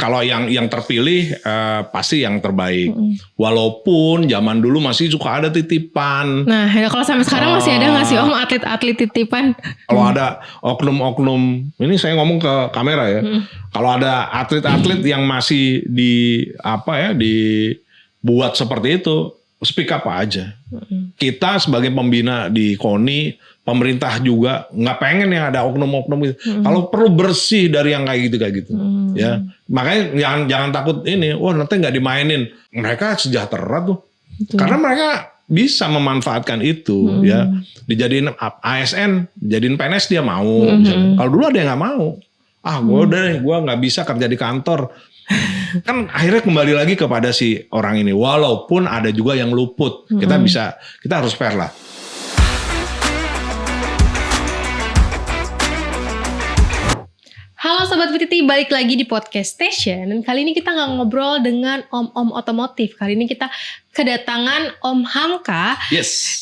kalau yang terpilih pasti yang terbaik. Walaupun zaman dulu masih suka ada titipan. Nah, ya kalau sampai sekarang masih ada nggak sih Om atlet-atlet titipan? Kalau ada oknum-oknum, ini saya ngomong ke kamera ya. Kalau ada atlet-atlet yang masih dibuat seperti itu, speak up aja. Kita sebagai pembina di KONI, pemerintah juga nggak pengen yang ada oknum-oknum gitu. Kalau perlu bersih dari yang kayak gitu. Ya, makanya jangan takut ini. Wah, nanti nggak dimainin. Mereka sejahtera tuh, karena mereka bisa memanfaatkan itu. Ya, dijadiin ASN, jadiin PNS dia mau. Kalau dulu ada yang nggak mau. Gue nggak bisa kerja di kantor. Kan akhirnya kembali lagi kepada si orang ini. Walaupun ada juga yang luput, kita harus fair lah. Halo Sobat BTT, balik lagi di Podcast Station. Dan kali ini kita nggak ngobrol dengan om-om otomotif. Kali ini kita kedatangan Om Hamka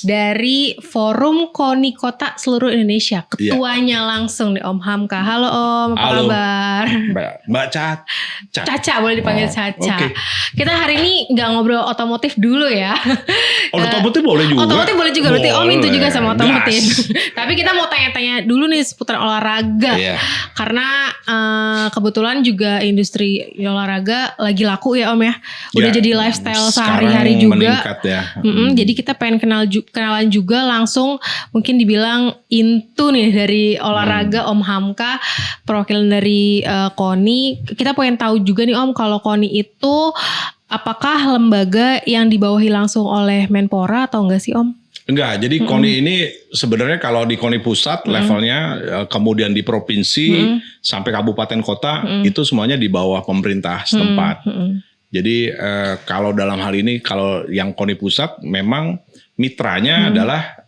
dari Forum KONI Kota Seluruh Indonesia. Ketuanya langsung nih Om Hamka. Halo Om, apa kabar? Mbak Caca, boleh dipanggil Caca. Okay. Kita hari ini nggak ngobrol otomotif dulu ya. Otomotif boleh juga. Otomotif boleh juga, berarti Om itu juga sama otomotif. Tapi kita mau tanya-tanya dulu nih seputar olahraga. Karena kebetulan juga industri olahraga lagi laku ya Om ya. Udah jadi lifestyle sehari-hari juga. Ya. Jadi kita pengen kenalan juga langsung, mungkin dibilang into nih dari olahraga Om Hamka, perwakilan dari KONI. Kita pengen tahu juga nih Om, kalau KONI itu apakah lembaga yang dibawahi langsung oleh Menpora atau enggak sih Om? Enggak, jadi KONI ini sebenarnya kalau di KONI pusat levelnya, kemudian di provinsi sampai kabupaten kota, itu semuanya di bawah pemerintah setempat. Jadi kalau dalam hal ini, kalau yang KONI pusat memang mitranya adalah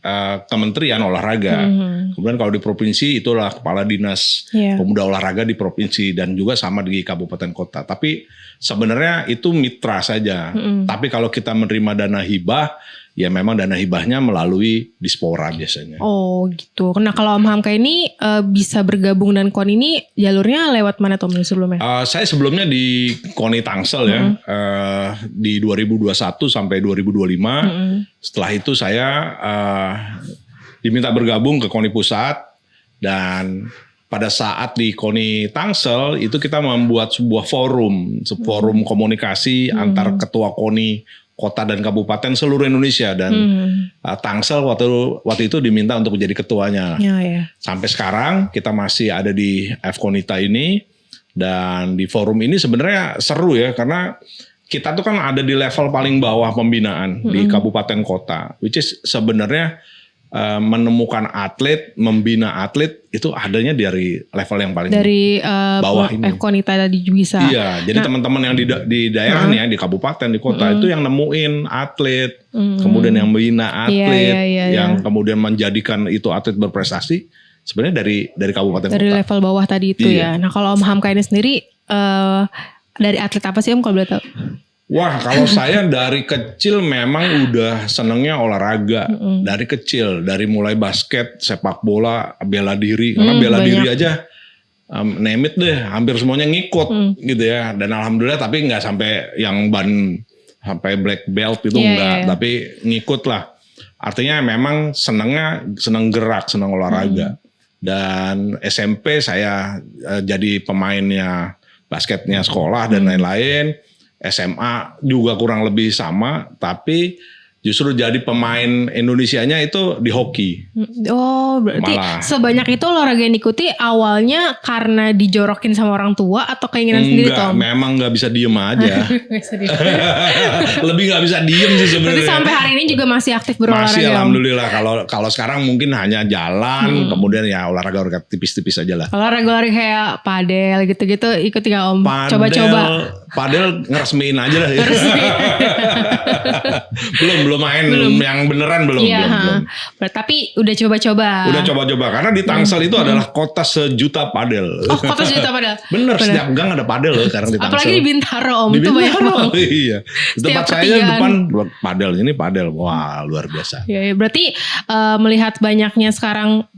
Kementerian Olahraga. Kemudian kalau di provinsi itulah Kepala Dinas Pemuda Olahraga di provinsi, dan juga sama di kabupaten kota. Tapi sebenarnya itu mitra saja. Tapi kalau kita menerima dana hibah, ya memang dana hibahnya melalui Dispora biasanya. Oh gitu. Nah kalau Om Hamka ini bisa bergabung dengan KONI ini jalurnya lewat mana Tom sebelumnya? Saya sebelumnya di KONI Tangsel ya, di 2021 sampai 2025. Setelah itu saya diminta bergabung ke KONI Pusat, dan pada saat di KONI Tangsel itu kita membuat sebuah forum komunikasi antar ketua KONI kota dan kabupaten seluruh Indonesia, dan Tangsel waktu itu diminta untuk menjadi ketuanya. Sampai sekarang kita masih ada di FKONITA ini, dan di forum ini sebenarnya seru ya, karena kita tuh kan ada di level paling bawah pembinaan di kabupaten kota, which is sebenarnya menemukan atlet, membina atlet itu adanya dari level yang paling bawah ini. FKONITA tadi bisa. Iya, jadi teman-teman yang di daerah nih ya, di kabupaten, di kota itu yang nemuin atlet, kemudian yang membina atlet, yang kemudian menjadikan itu atlet berprestasi, sebenarnya dari kabupaten dari kota. Level bawah tadi itu ya. Nah kalau Om Hamka ini sendiri dari atlet apa sih Om kalau boleh tahu? Wah, kalau saya dari kecil memang udah senengnya olahraga. Dari kecil, dari mulai basket, sepak bola, bela diri. Karena bela diri aja, name it deh, hampir semuanya ngikut gitu ya. Dan alhamdulillah, tapi nggak sampai yang sampai black belt itu enggak. Tapi ngikut lah. Artinya memang seneng gerak, seneng olahraga. Dan SMP saya jadi pemainnya basketnya sekolah dan lain-lain. SMA juga kurang lebih sama, tapi justru jadi pemain Indonesianya itu di hoki. Oh, berarti sebanyak itu olahraga yang diikuti awalnya karena dijorokin sama orang tua atau keinginan sendiri Tom? Enggak, memang gak bisa diem aja. Lebih gak bisa diem sih sebenarnya. Berarti sampai hari ini juga masih aktif berolahraga? Masih alhamdulillah. Kalau sekarang mungkin hanya jalan, kemudian ya olahraga tipis-tipis aja lah. Olahraga kayak padel gitu-gitu ikut gak Om? Coba-coba. Padel ngeresmiin aja lah. belum main yang beneran belum. Tapi udah coba-coba. Udah coba-coba karena di Tangsel itu adalah kota sejuta padel. Oh, kota sejuta padel. Bener, setiap gang ada padel loh sekarang di Tangsel. Apalagi di Bintaro Om, itu banyak banget. Iya. Tempat saya depan padel, ini padel. Wah, luar biasa. Ya, berarti melihat banyaknya sekarang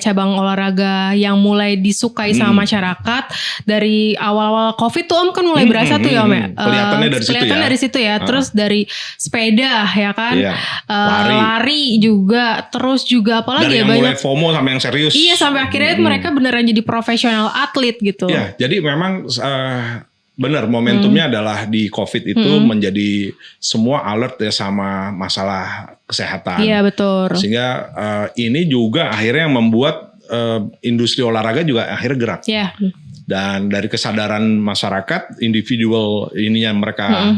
cabang olahraga yang mulai disukai sama masyarakat dari awal-awal Covid tuh Om kan mulai berasa tuh ya Om ya. Kelihatannya dari situ ya. Kelihatan dari situ ya. Terus dari sepeda ya kan. Iya. Lari juga. Terus juga apalagi dari ya yang banyak. mulai FOMO sampai yang serius. Iya sampai akhirnya mereka beneran jadi profesional atlet gitu. Ya, jadi memang benar momentumnya adalah di Covid itu menjadi semua alert ya sama masalah kesehatan. Iya betul. Sehingga ini juga akhirnya membuat industri olahraga juga akhirnya gerak. Iya. Dan dari kesadaran masyarakat individual ini yang mereka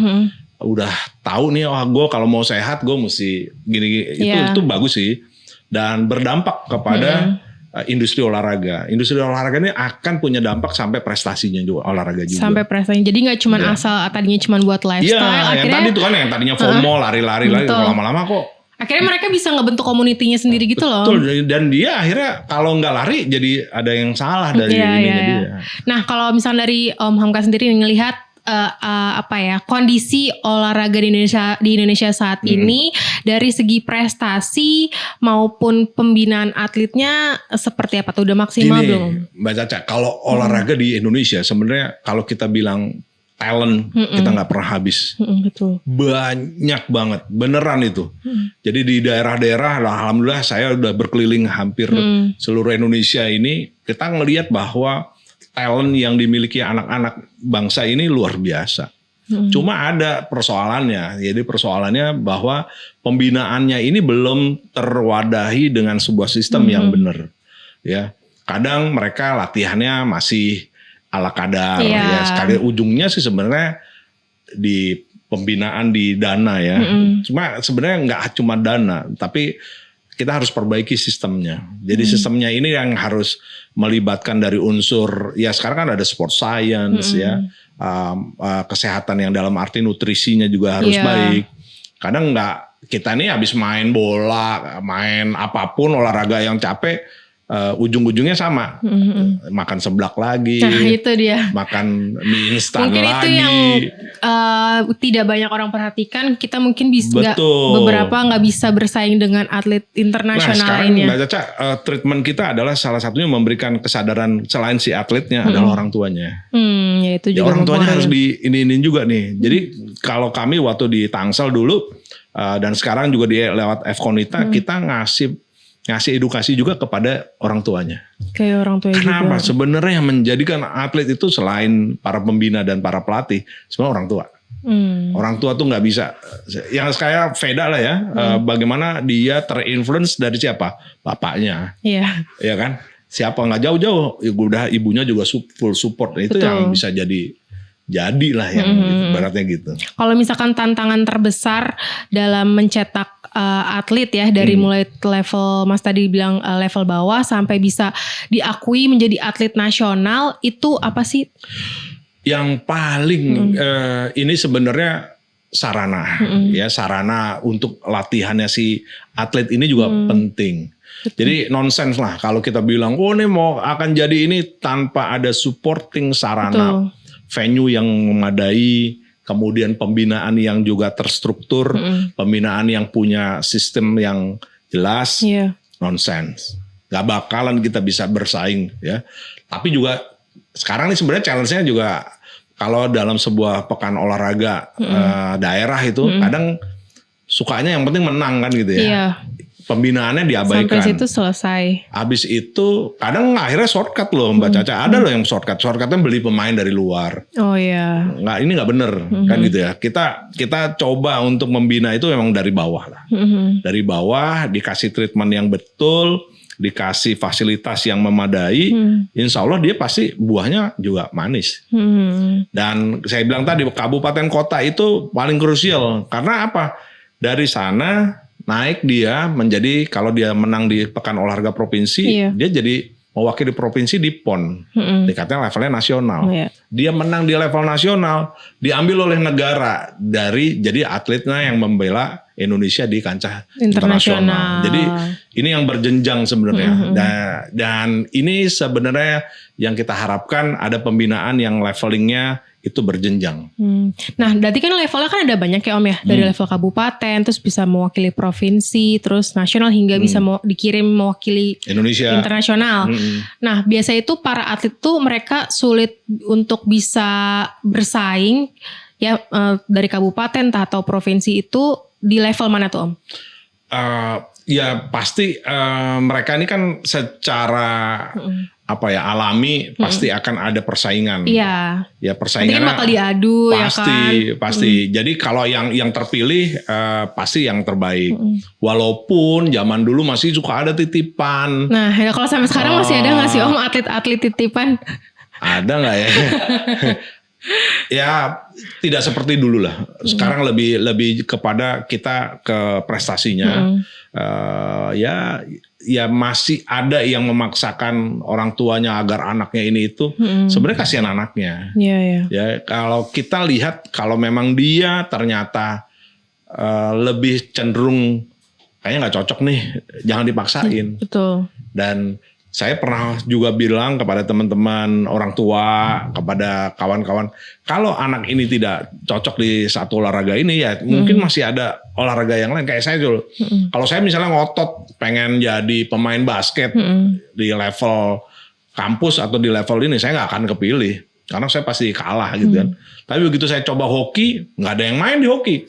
udah tahu nih, gue kalau mau sehat gue mesti gini. Itu bagus sih. Dan berdampak kepada industri olahraga. Industri olahraga ini akan punya dampak sampai prestasinya juga, olahraga juga. Sampai prestasinya. Jadi gak cuma asal tadinya cuma buat lifestyle. Iya, yang tadi tuh kan yang tadinya FOMO, lari-lari, lama-lama kok. Akhirnya mereka bisa ngebentuk komunitinya sendiri gitu loh. Betul, dan dia akhirnya kalau nggak lari jadi ada yang salah dari ininya dia. Nah kalau misalnya dari Om Hamka sendiri ngelihat kondisi olahraga di Indonesia saat ini dari segi prestasi maupun pembinaan atletnya seperti apa tuh, udah maksimal belum? Mbak Caca, kalau olahraga di Indonesia sebenarnya kalau kita bilang talent kita nggak pernah habis. Betul. Banyak banget, beneran itu. Jadi di daerah-daerah, alhamdulillah saya udah berkeliling hampir seluruh Indonesia ini, kita ngelihat bahwa talent yang dimiliki anak-anak bangsa ini luar biasa. Cuma ada persoalannya. Jadi persoalannya bahwa pembinaannya ini belum terwadahi dengan sebuah sistem yang benar. Ya, kadang mereka latihannya masih ala kadar. Ya, sekali ujungnya sih sebenarnya di pembinaan di dana ya. Cuma sebenarnya nggak cuma dana, tapi kita harus perbaiki sistemnya. Jadi sistemnya ini yang harus melibatkan dari unsur, ya sekarang kan ada sport science ya, kesehatan yang dalam arti nutrisinya juga harus baik. Kadang kita nih habis main bola, main apapun olahraga yang capek, ujung-ujungnya sama, makan seblak lagi, nah itu dia, makan mie instan mungkin lagi. Itu yang tidak banyak orang perhatikan. Kita mungkin bisa beberapa nggak bisa bersaing dengan atlet internasional lainnya. Nah sekarang Mbak Caca, treatment kita adalah salah satunya memberikan kesadaran selain si atletnya adalah orang tuanya. Ya itu juga orang tuanya harus ini juga nih. Jadi kalau kami waktu di Tangsel dulu dan sekarang juga di lewat FKONITA kita ngasih edukasi juga kepada orang tuanya. Kayak orang tua juga. Kenapa? Sebenarnya yang menjadikan atlet itu selain para pembina dan para pelatih, sebenarnya orang tua. Orang tua tuh nggak bisa. Yang kayak Veda lah ya, bagaimana dia terinfluence dari siapa? Bapaknya. Iya. Iya kan? Siapa nggak jauh-jauh, udah ibunya juga full support. Itu yang bisa jadilah yang ibaratnya gitu. Kalau misalkan tantangan terbesar dalam mencetak atlet ya dari mulai level Mas tadi bilang level bawah sampai bisa diakui menjadi atlet nasional itu apa sih? Yang paling ini sebenarnya sarana ya, sarana untuk latihannya si atlet ini juga penting. Jadi nonsens lah kalau kita bilang oh ini mau akan jadi ini tanpa ada supporting sarana, venue yang memadai, kemudian pembinaan yang juga terstruktur, pembinaan yang punya sistem yang jelas, nonsens. Gak bakalan kita bisa bersaing ya. Tapi juga sekarang nih sebenarnya challenge-nya juga kalau dalam sebuah pekan olahraga daerah itu kadang sukanya yang penting menang kan gitu ya. Iya. Pembinaannya diabaikan. Sampai situ selesai. Habis itu kadang akhirnya shortcut loh Mbak Caca. Ada loh yang shortcut. Shortcutnya beli pemain dari luar. Oh iya. Ini nggak bener kan gitu ya. Kita coba untuk membina itu memang dari bawah lah. Dari bawah dikasih treatment yang betul, dikasih fasilitas yang memadai. Insya Allah dia pasti buahnya juga manis. Dan saya bilang tadi kabupaten kota itu paling krusial. Karena apa? Dari sana naik dia menjadi, kalau dia menang di pekan olahraga provinsi, dia jadi mewakili provinsi di PON, tingkatnya levelnya nasional. Dia menang di level nasional, diambil oleh negara jadi atletnya yang membela Indonesia di kancah Internasional. internasional. Jadi ini yang berjenjang sebenarnya. Dan ini sebenarnya yang kita harapkan ada pembinaan yang levelingnya itu berjenjang. Nah, berarti kan levelnya kan ada banyak ya Om ya, dari level kabupaten, terus bisa mewakili provinsi, terus nasional hingga bisa dikirim mewakili Indonesia internasional. Nah, biasa itu para atlet tuh mereka sulit untuk bisa bersaing ya dari kabupaten atau provinsi itu di level mana tuh Om? Ya pasti mereka ini kan secara alami pasti akan ada persaingan. Iya. Ya persaingannya nanti kan bakal diadu pasti, ya kan. Pasti. Jadi kalau yang terpilih pasti yang terbaik. Walaupun zaman dulu masih suka ada titipan. Nah, ya kalau sampai sekarang masih ada nggak sih Om atlet-atlet titipan? Ada nggak ya? Ya tidak seperti dulu lah. Sekarang lebih kepada kita ke prestasinya. Ya masih ada yang memaksakan orang tuanya agar anaknya ini itu. Sebenarnya kasihan anaknya. Iya. Ya kalau kita lihat kalau memang dia ternyata lebih cenderung kayaknya nggak cocok nih, jangan dipaksain. Betul. Dan saya pernah juga bilang kepada teman-teman orang tua, kepada kawan-kawan, kalau anak ini tidak cocok di satu olahraga ini ya mungkin masih ada olahraga yang lain. Kayak saya dulu, kalau saya misalnya ngotot pengen jadi pemain basket di level kampus atau di level ini, saya nggak akan kepilih karena saya pasti kalah gitu kan. Tapi begitu saya coba hoki, nggak ada yang main di hoki,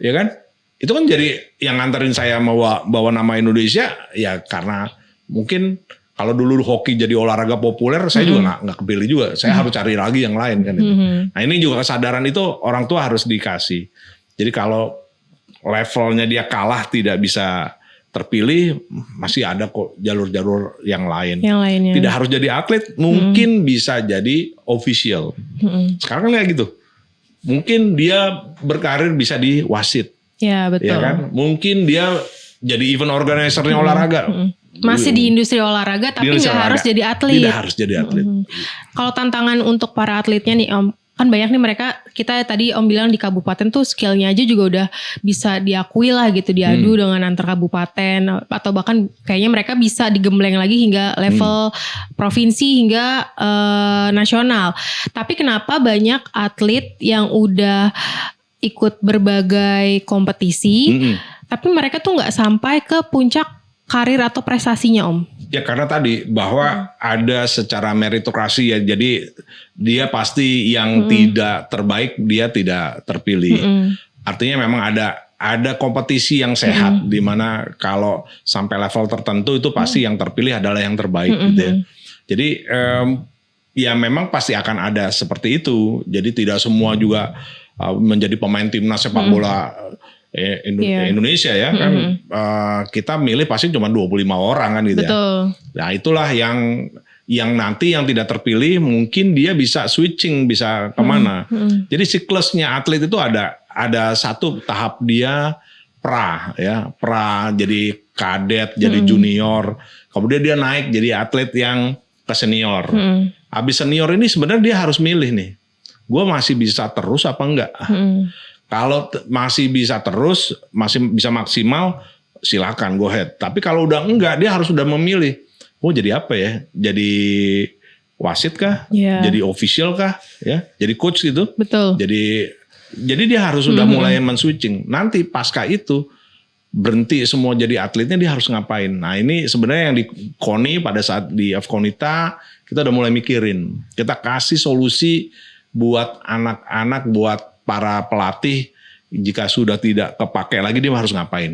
ya kan? Itu kan jadi yang nganterin saya bawa nama Indonesia ya karena mungkin. Kalau dulu hoki jadi olahraga populer, saya juga nggak kepilih juga. Saya harus cari lagi yang lain kan. Nah ini juga kesadaran itu orang tua harus dikasih. Jadi kalau levelnya dia kalah tidak bisa terpilih, masih ada kok jalur-jalur yang lain. Yang lainnya. Tidak harus jadi atlet, mungkin bisa jadi official. Sekarang kan kayak gitu. Mungkin dia berkarir bisa di wasit. Ya betul. Ya kan? Mungkin dia jadi event organizer-nya olahraga. Masih di industri olahraga tapi nggak harus jadi atlet. Tidak harus jadi atlet. Kalau tantangan untuk para atletnya nih Om, kan banyak nih mereka, kita tadi Om bilang di kabupaten tuh skillnya aja juga udah bisa diakui lah gitu, diadu dengan antar kabupaten atau bahkan kayaknya mereka bisa digembleng lagi hingga level provinsi hingga nasional. Tapi kenapa banyak atlet yang udah ikut berbagai kompetisi tapi mereka tuh nggak sampai ke puncak karir atau prestasinya Om? Ya karena tadi bahwa ada secara meritokrasi ya, jadi dia pasti yang tidak terbaik dia tidak terpilih. Artinya memang ada kompetisi yang sehat di mana kalau sampai level tertentu itu pasti yang terpilih adalah yang terbaik gitu ya. Jadi ya memang pasti akan ada seperti itu. Jadi tidak semua juga menjadi pemain timnas sepak bola Indonesia ya kan kita milih pasti cuma 25 orang kan gitu. Betul. Ya. Nah itulah yang nanti yang tidak terpilih mungkin dia bisa switching bisa kemana. Jadi siklusnya atlet itu ada satu tahap dia pra jadi kadet jadi junior kemudian dia naik jadi atlet yang ke senior. Habis senior ini sebenarnya dia harus milih nih, gue masih bisa terus apa enggak. Kalau masih bisa terus, masih bisa maksimal, silakan go ahead. Tapi kalau udah enggak, dia harus udah memilih. Oh jadi apa ya? Jadi wasit kah? Jadi official kah? Ya, jadi coach gitu. Betul. Jadi dia harus udah mulai men-switching. Nanti pasca itu berhenti semua jadi atletnya, dia harus ngapain? Nah ini sebenarnya yang di KONI pada saat di FKONITA kita udah mulai mikirin. Kita kasih solusi buat anak-anak, buat para pelatih jika sudah tidak kepakai lagi dia harus ngapain.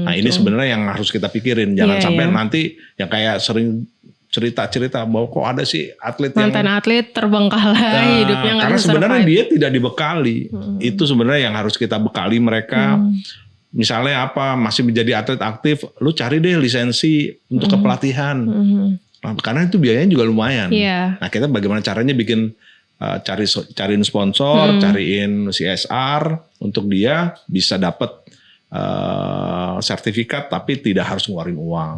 Nah ini sebenarnya yang harus kita pikirin. Jangan sampai nanti yang kayak sering cerita-cerita bahwa kok ada sih atlet mantan atlet terbengkalai hidupnya nggak karena bisa sebenarnya survive. dia tidak dibekali. Itu sebenarnya yang harus kita bekali mereka. Misalnya apa masih menjadi atlet aktif, lu cari deh lisensi untuk kepelatihan. Karena itu biayanya juga lumayan. Nah kita bagaimana caranya bikin cariin sponsor, cariin CSR untuk dia bisa dapat sertifikat tapi tidak harus ngeluarin uang.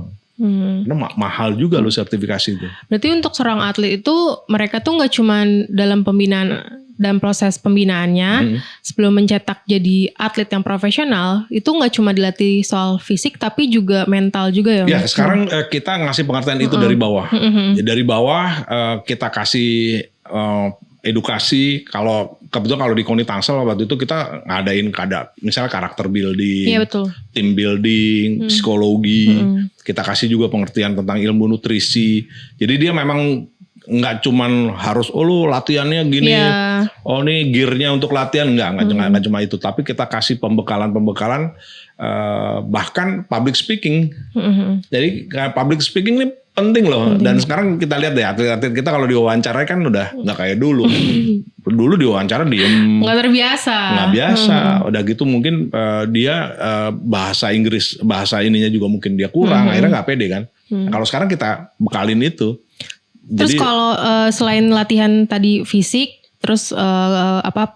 Karena mahal juga loh sertifikasi itu. Berarti untuk seorang atlet itu mereka tuh nggak cuma dalam pembinaan dan proses pembinaannya sebelum mencetak jadi atlet yang profesional itu nggak cuma dilatih soal fisik tapi juga mental juga ya. Ya sekarang kita ngasih pengertian itu dari bawah. Ya, dari bawah kita kasih edukasi. Kalau kebetulan kalau di KONI Tangsel waktu itu kita ngadain misalnya karakter building, Iya betul. team building, psikologi. Kita kasih juga pengertian tentang ilmu nutrisi. Jadi dia memang nggak cuman harus lu latihannya gini, oh ini gearnya untuk latihan, nggak cuma itu. Tapi kita kasih pembekalan bahkan public speaking. Jadi public speaking ini penting loh. Dan sekarang kita lihat deh atlet-atlet kita kalau diwawancara kan udah nggak kayak dulu. Dulu diwawancara diem, nggak terbiasa, nggak biasa. Udah gitu mungkin dia bahasa Inggris, bahasa ininya juga mungkin dia kurang. Akhirnya nggak pede kan. Kalau sekarang kita bekalin itu. Terus kalau selain latihan tadi fisik, terus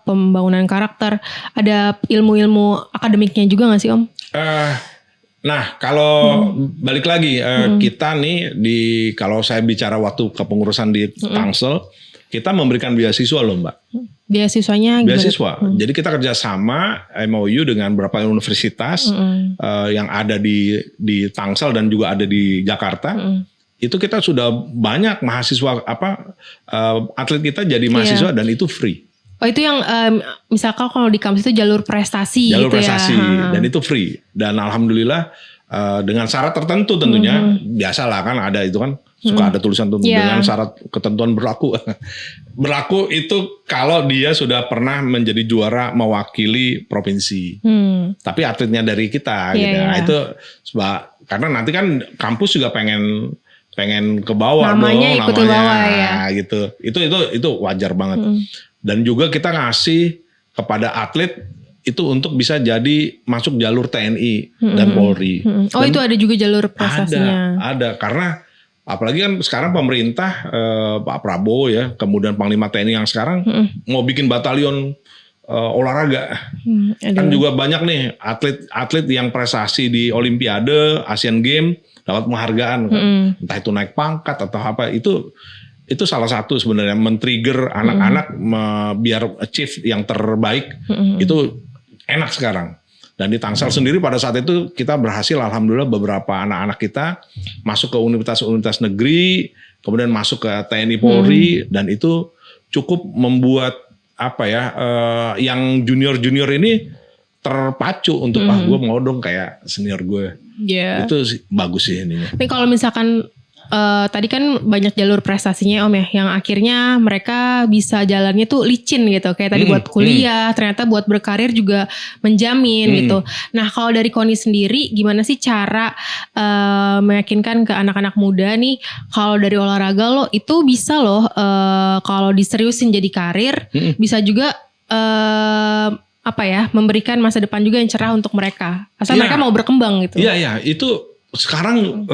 pembangunan karakter, ada ilmu-ilmu akademiknya juga nggak sih Om? Nah kalau balik lagi kita nih kalau saya bicara waktu kepengurusan di Tangsel, kita memberikan beasiswa loh Mbak. Beasiswanya gimana? Beasiswa. Jadi kita kerjasama MOU dengan beberapa universitas yang ada di Tangsel dan juga ada di Jakarta. Itu kita sudah banyak mahasiswa atlet kita jadi mahasiswa dan itu free. Oh itu yang misalkan kalau di kampus itu jalur prestasi jalur gitu prestasi ya. Dan itu free. Dan alhamdulillah dengan syarat tertentu tentunya. Biasalah kan ada itu kan suka ada tulisan dengan syarat ketentuan berlaku. Berlaku itu kalau dia sudah pernah menjadi juara mewakili provinsi. Tapi atletnya dari kita gitu. Nah, itu karena nanti kan kampus juga pengen ke bawah namanya ikut ke bawah ya. Gitu. Itu wajar banget. Dan juga kita ngasih kepada atlet itu untuk bisa jadi masuk jalur TNI dan Polri. Oh dan itu ada juga jalur prestasinya. Ada karena apalagi kan sekarang pemerintah Pak Prabowo ya, kemudian Panglima TNI yang sekarang mau bikin batalion olahraga. Kan juga banyak nih atlet yang prestasi di Olimpiade, Asian Games dapat penghargaan kan. Entah itu naik pangkat atau apa, itu salah satu sebenarnya men-trigger anak-anak biar achieve yang terbaik. Itu enak sekarang. Dan di Tangsel sendiri pada saat itu kita berhasil alhamdulillah beberapa anak-anak kita masuk ke universitas negeri, kemudian masuk ke TNI Polri, dan itu cukup membuat yang junior ini terpacu untuk gue mau dong kayak senior gue. Itu bagus sih ininya. Tapi kalau misalkan tadi kan banyak jalur prestasinya Om ya, yang akhirnya mereka bisa jalannya tuh licin gitu, kayak tadi buat kuliah, ternyata buat berkarir juga menjamin gitu. Nah kalau dari KONI sendiri gimana sih cara meyakinkan ke anak-anak muda nih, kalau dari olahraga lo itu bisa loh kalau diseriusin jadi karir, bisa juga memberikan masa depan juga yang cerah untuk mereka, asal mereka mau berkembang gitu. Iya itu. Sekarang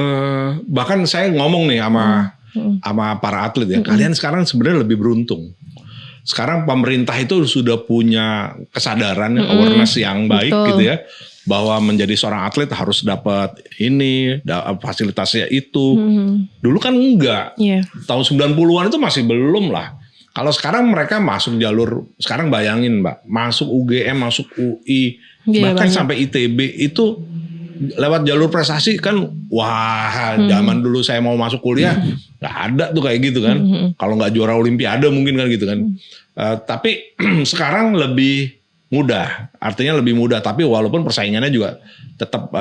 bahkan saya ngomong nih sama para atlet ya, kalian sekarang sebenarnya lebih beruntung. Sekarang pemerintah itu sudah punya kesadaran, awareness yang baik gitu ya, bahwa menjadi seorang atlet harus dapat fasilitasnya itu. Dulu kan enggak. Tahun 90-an itu masih belum lah. Kalau sekarang mereka masuk jalur, sekarang bayangin Mbak, masuk UGM, masuk UI, bahkan sampai ITB itu lewat jalur prestasi kan, zaman dulu saya mau masuk kuliah nggak ada tuh kayak gitu kan. Kalau nggak juara Olimpiade mungkin kan gitu kan. Tapi sekarang lebih mudah, artinya lebih mudah. Tapi walaupun persaingannya juga tetap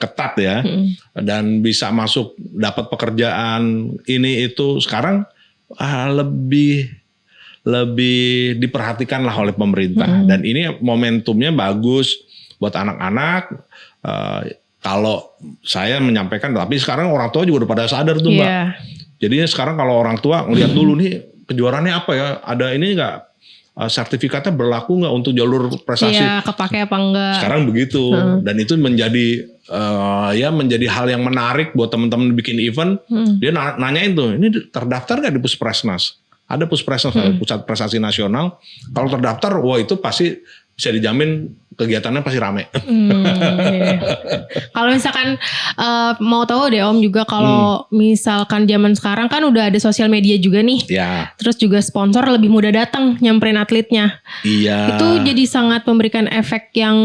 ketat ya, dan bisa masuk dapat pekerjaan ini itu sekarang lebih diperhatikan lah oleh pemerintah. Dan ini momentumnya bagus buat anak-anak. Kalau saya menyampaikan, tapi sekarang orang tua juga udah pada sadar tuh Mbak. Jadinya sekarang kalau orang tua ngeliat dulu nih kejuaraannya apa ya, ada ini nggak, sertifikatnya berlaku nggak untuk jalur prestasi? Iya, kepake apa enggak? Sekarang begitu, dan itu menjadi hal yang menarik buat teman-teman bikin event. Dia nanyain tuh, ini terdaftar nggak di Puspresnas? Ada Puspresnas, Pusat Prestasi Nasional. Kalau terdaftar, wah itu pasti bisa dijamin kegiatannya pasti rame. Iya. Kalau misalkan mau tahu deh Om juga kalau misalkan zaman sekarang kan udah ada sosial media juga nih. Ya. Terus juga sponsor lebih mudah datang nyamperin atletnya. Iya. Itu jadi sangat memberikan efek yang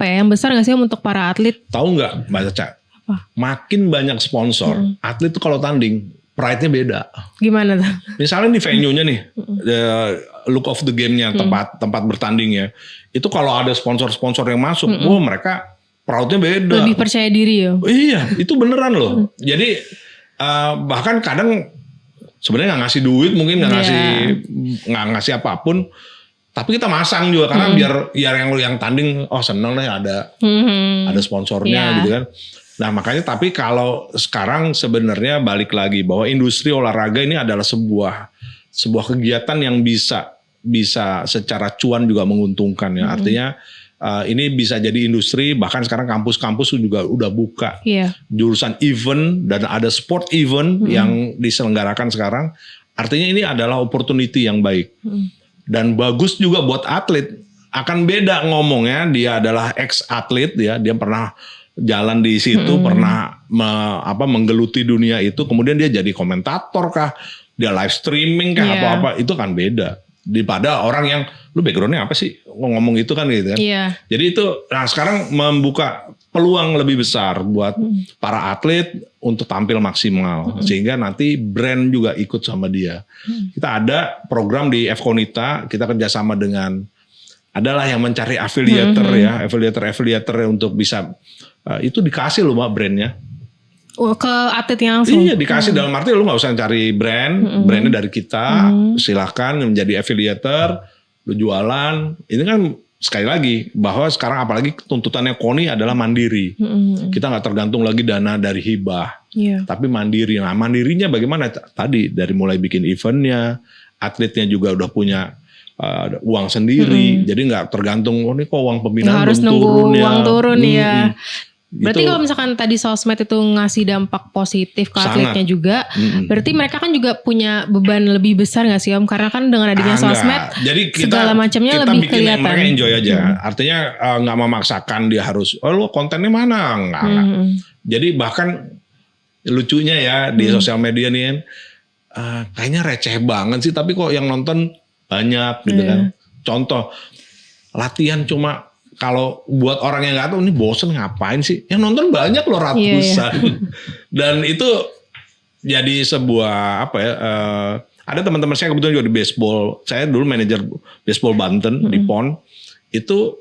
yang besar gak sih Om untuk para atlet? Tahu nggak Mbak Caca? Apa? Makin banyak sponsor, atlet tuh kalau tanding pride-nya beda. Gimana tuh? Misalnya di venue-nya nih, the look of the game-nya, tempat bertandingnya. Itu kalau ada sponsor-sponsor yang masuk, mereka proud-nya beda. Lebih percaya diri ya? Iya, itu beneran loh. Jadi bahkan kadang sebenarnya nggak ngasih duit, mungkin nggak ngasih apapun, tapi kita masang juga karena biar yang tanding, seneng deh ada sponsornya gitu kan. Nah makanya tapi kalau sekarang sebenarnya balik lagi bahwa industri olahraga ini adalah sebuah kegiatan yang bisa secara cuan juga menguntungkan ya. Artinya ini bisa jadi industri, bahkan sekarang kampus-kampus juga udah buka jurusan event dan ada sport event yang diselenggarakan sekarang. Artinya ini adalah opportunity yang baik. Dan bagus juga buat atlet. Akan beda ngomongnya, dia adalah ex-atlet ya, dia pernah jalan di situ, pernah menggeluti dunia itu, kemudian dia jadi komentator kah, dia live streaming kah, apa-apa, itu kan beda. Daripada orang yang, lu backgroundnya apa sih ngomong itu kan gitu kan. Jadi itu, nah sekarang membuka peluang lebih besar buat para atlet untuk tampil maksimal. Sehingga nanti brand juga ikut sama dia. Kita ada program di FKONITA, kita kerjasama dengan, adalah yang mencari affiliator ya, affiliator untuk bisa, itu dikasih loh Mbak brandnya. Ke atletnya langsung? Iya dikasih, dalam arti lu gak usah cari brandnya dari kita, silakan menjadi affiliator, lu jualan. Ini kan sekali lagi, bahwa sekarang apalagi tuntutannya KONI adalah mandiri. Kita gak tergantung lagi dana dari hibah, tapi mandiri. Nah mandirinya bagaimana? Tadi dari mulai bikin eventnya, atletnya juga udah punya uang sendiri, jadi nggak tergantung ini kok uang pembinaan harus belum turun ya. Uang turun ya. Berarti Itu, kalau misalkan tadi sosmed itu ngasih dampak positif ke atletnya juga, berarti mereka kan juga punya beban lebih besar nggak sih Om? Karena kan dengan adanya sosmed, jadi segala macamnya lebih kelihatan. Mereka enjoy aja. Artinya nggak memaksakan dia harus, lu kontennya mana? Nggak. Jadi bahkan lucunya ya di sosial media nih, kayaknya receh banget sih, tapi kok yang nonton banyak gitu kan. Contoh latihan cuma, kalau buat orang yang nggak tahu ini bosen ngapain sih? Yang nonton banyak loh ratusan. Dan itu jadi sebuah ada teman-teman saya kebetulan juga di baseball. Saya dulu manajer baseball Banten di PON. Itu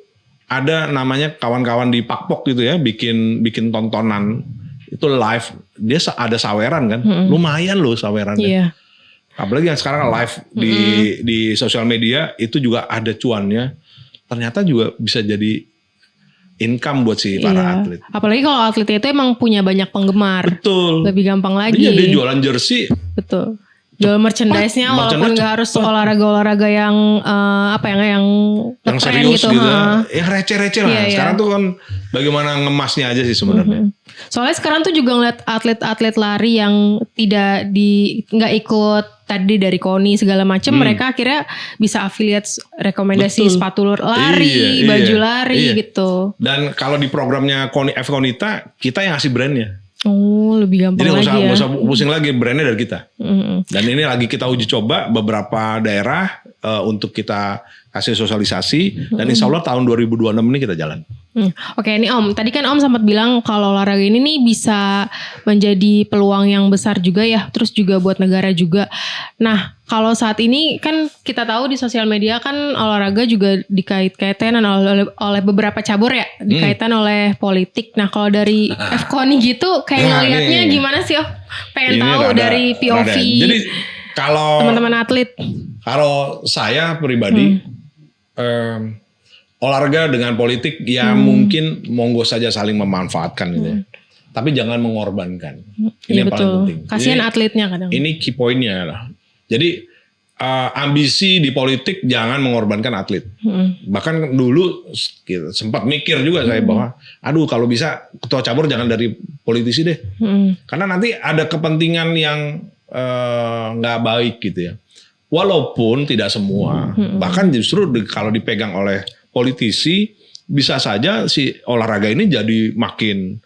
ada namanya kawan-kawan di Pakpok gitu ya, bikin tontonan itu live. Dia ada saweran kan, lumayan loh sawerannya. Apalagi yang sekarang live di sosial media itu juga ada cuannya. Ternyata juga bisa jadi income buat si para atlet. Apalagi kalau atletnya itu emang punya banyak penggemar. Betul. Lebih gampang lagi. Iya dia jualan jersey. Betul. Jual merchandise-nya walaupun gak harus olahraga-olahraga yang yang serius gitu. Yang receh-receh lah. Iya. Sekarang tuh kan bagaimana ngemasnya aja sih sebenarnya. Soalnya sekarang tuh juga ngeliat atlet-atlet lari yang nggak ikut tadi dari KONI segala macam, mereka akhirnya bisa affiliate rekomendasi sepatu lari, baju lari gitu. Dan kalau di programnya FKONITA, kita yang ngasih brandnya. Oh, lebih gampang. Jadi lagi nggak usah pusing lagi, brandnya dari kita. Dan ini lagi kita uji coba beberapa daerah untuk kita kasih sosialisasi. Dan insya Allah tahun 2026 ini kita jalan. Oke, ini Om. Tadi kan Om sempat bilang kalau olahraga ini nih bisa menjadi peluang yang besar juga ya. Terus juga buat negara juga. Nah, kalau saat ini kan kita tahu di sosial media kan olahraga juga dikait-kaitan oleh beberapa cabur ya. Dikaitan oleh politik. Nah, kalau dari FKONI gitu kayak ngelihatnya gimana sih Om? Pengen tahu dari POV Jadi kalau teman-teman atlet. Kalau saya pribadi olahraga dengan politik ya mungkin monggo saja saling memanfaatkan gitu ya. Tapi jangan mengorbankan. Ini yang paling penting. Kasihan atletnya kadang. Ini key pointnya lah. Jadi ambisi di politik jangan mengorbankan atlet. Bahkan dulu sempat mikir juga saya bahwa aduh kalau bisa ketua cabur jangan dari politisi deh. Karena nanti ada kepentingan yang nggak baik gitu ya. Walaupun tidak semua, bahkan justru kalau dipegang oleh politisi, bisa saja si olahraga ini jadi makin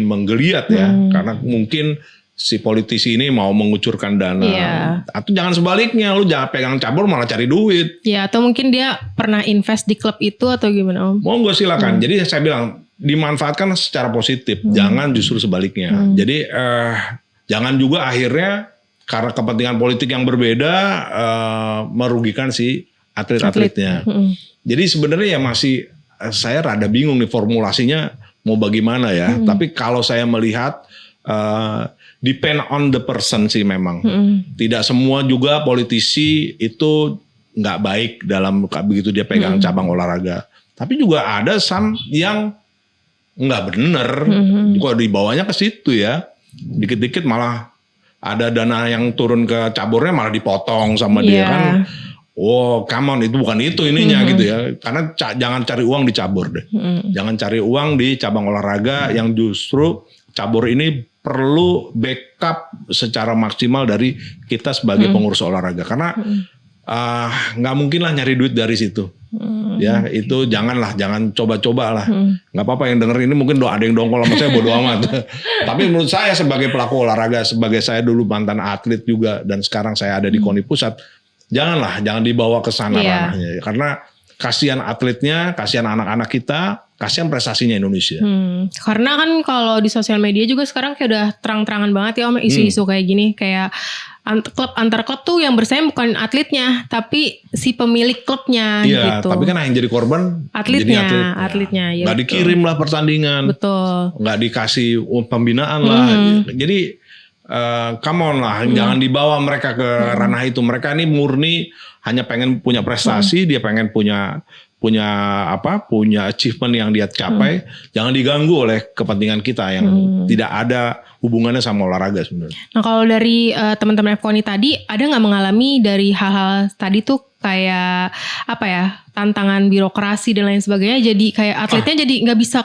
menggeliat ya, karena mungkin si politisi ini mau mengucurkan dana. Iya. Atau jangan sebaliknya, lu jangan pegang cabur malah cari duit. Ya, atau mungkin dia pernah invest di klub itu atau gimana Om? Monggo silakan. Jadi saya bilang dimanfaatkan secara positif, jangan justru sebaliknya. Jadi jangan juga akhirnya karena kepentingan politik yang berbeda merugikan si atlet-atletnya. Jadi sebenarnya ya masih saya rada bingung nih formulasinya mau bagaimana ya. Tapi kalau saya melihat depend on the person sih memang. Tidak semua juga politisi itu nggak baik dalam begitu dia pegang cabang olahraga. Tapi juga ada some yang nggak bener. Kok dibawanya ke situ ya. Dikit-dikit malah ada dana yang turun ke caburnya malah dipotong sama dia kan. Oh, come on, itu bukan itu ininya gitu ya. Karena jangan cari uang di cabur deh. Jangan cari uang di cabang olahraga yang justru cabur ini perlu backup secara maksimal dari kita sebagai pengurus olahraga. Karena nggak mungkin lah nyari duit dari situ. Ya itu jangan coba-coba lah. Nggak apa-apa yang denger ini mungkin ada yang dongkol sama saya bodo amat. Tapi menurut saya sebagai pelaku olahraga, sebagai saya dulu mantan atlet juga dan sekarang saya ada di KONI Pusat, jangan dibawa ke sana ranahnya. Karena kasihan atletnya, kasihan anak-anak kita, kasihan prestasinya Indonesia. Karena kan kalau di sosial media juga sekarang kayak udah terang-terangan banget ya Om, isu-isu kayak gini, kayak antar klub tuh yang bersaing bukan atletnya, tapi si pemilik klubnya gitu. Tapi kan yang jadi korban atletnya. Ya, nggak dikirim lah pertandingan, nggak dikasih pembinaan lah. Jadi come on lah, jangan dibawa mereka ke ranah itu. Mereka ini murni hanya pengen punya prestasi, dia pengen punya achievement yang dia capai. Jangan diganggu oleh kepentingan kita yang tidak ada hubungannya sama olahraga sebenarnya. Nah kalau dari teman-teman FKONI tadi, ada nggak mengalami dari hal-hal tadi tuh kayak apa ya, tantangan birokrasi dan lain sebagainya, jadi kayak atletnya jadi nggak bisa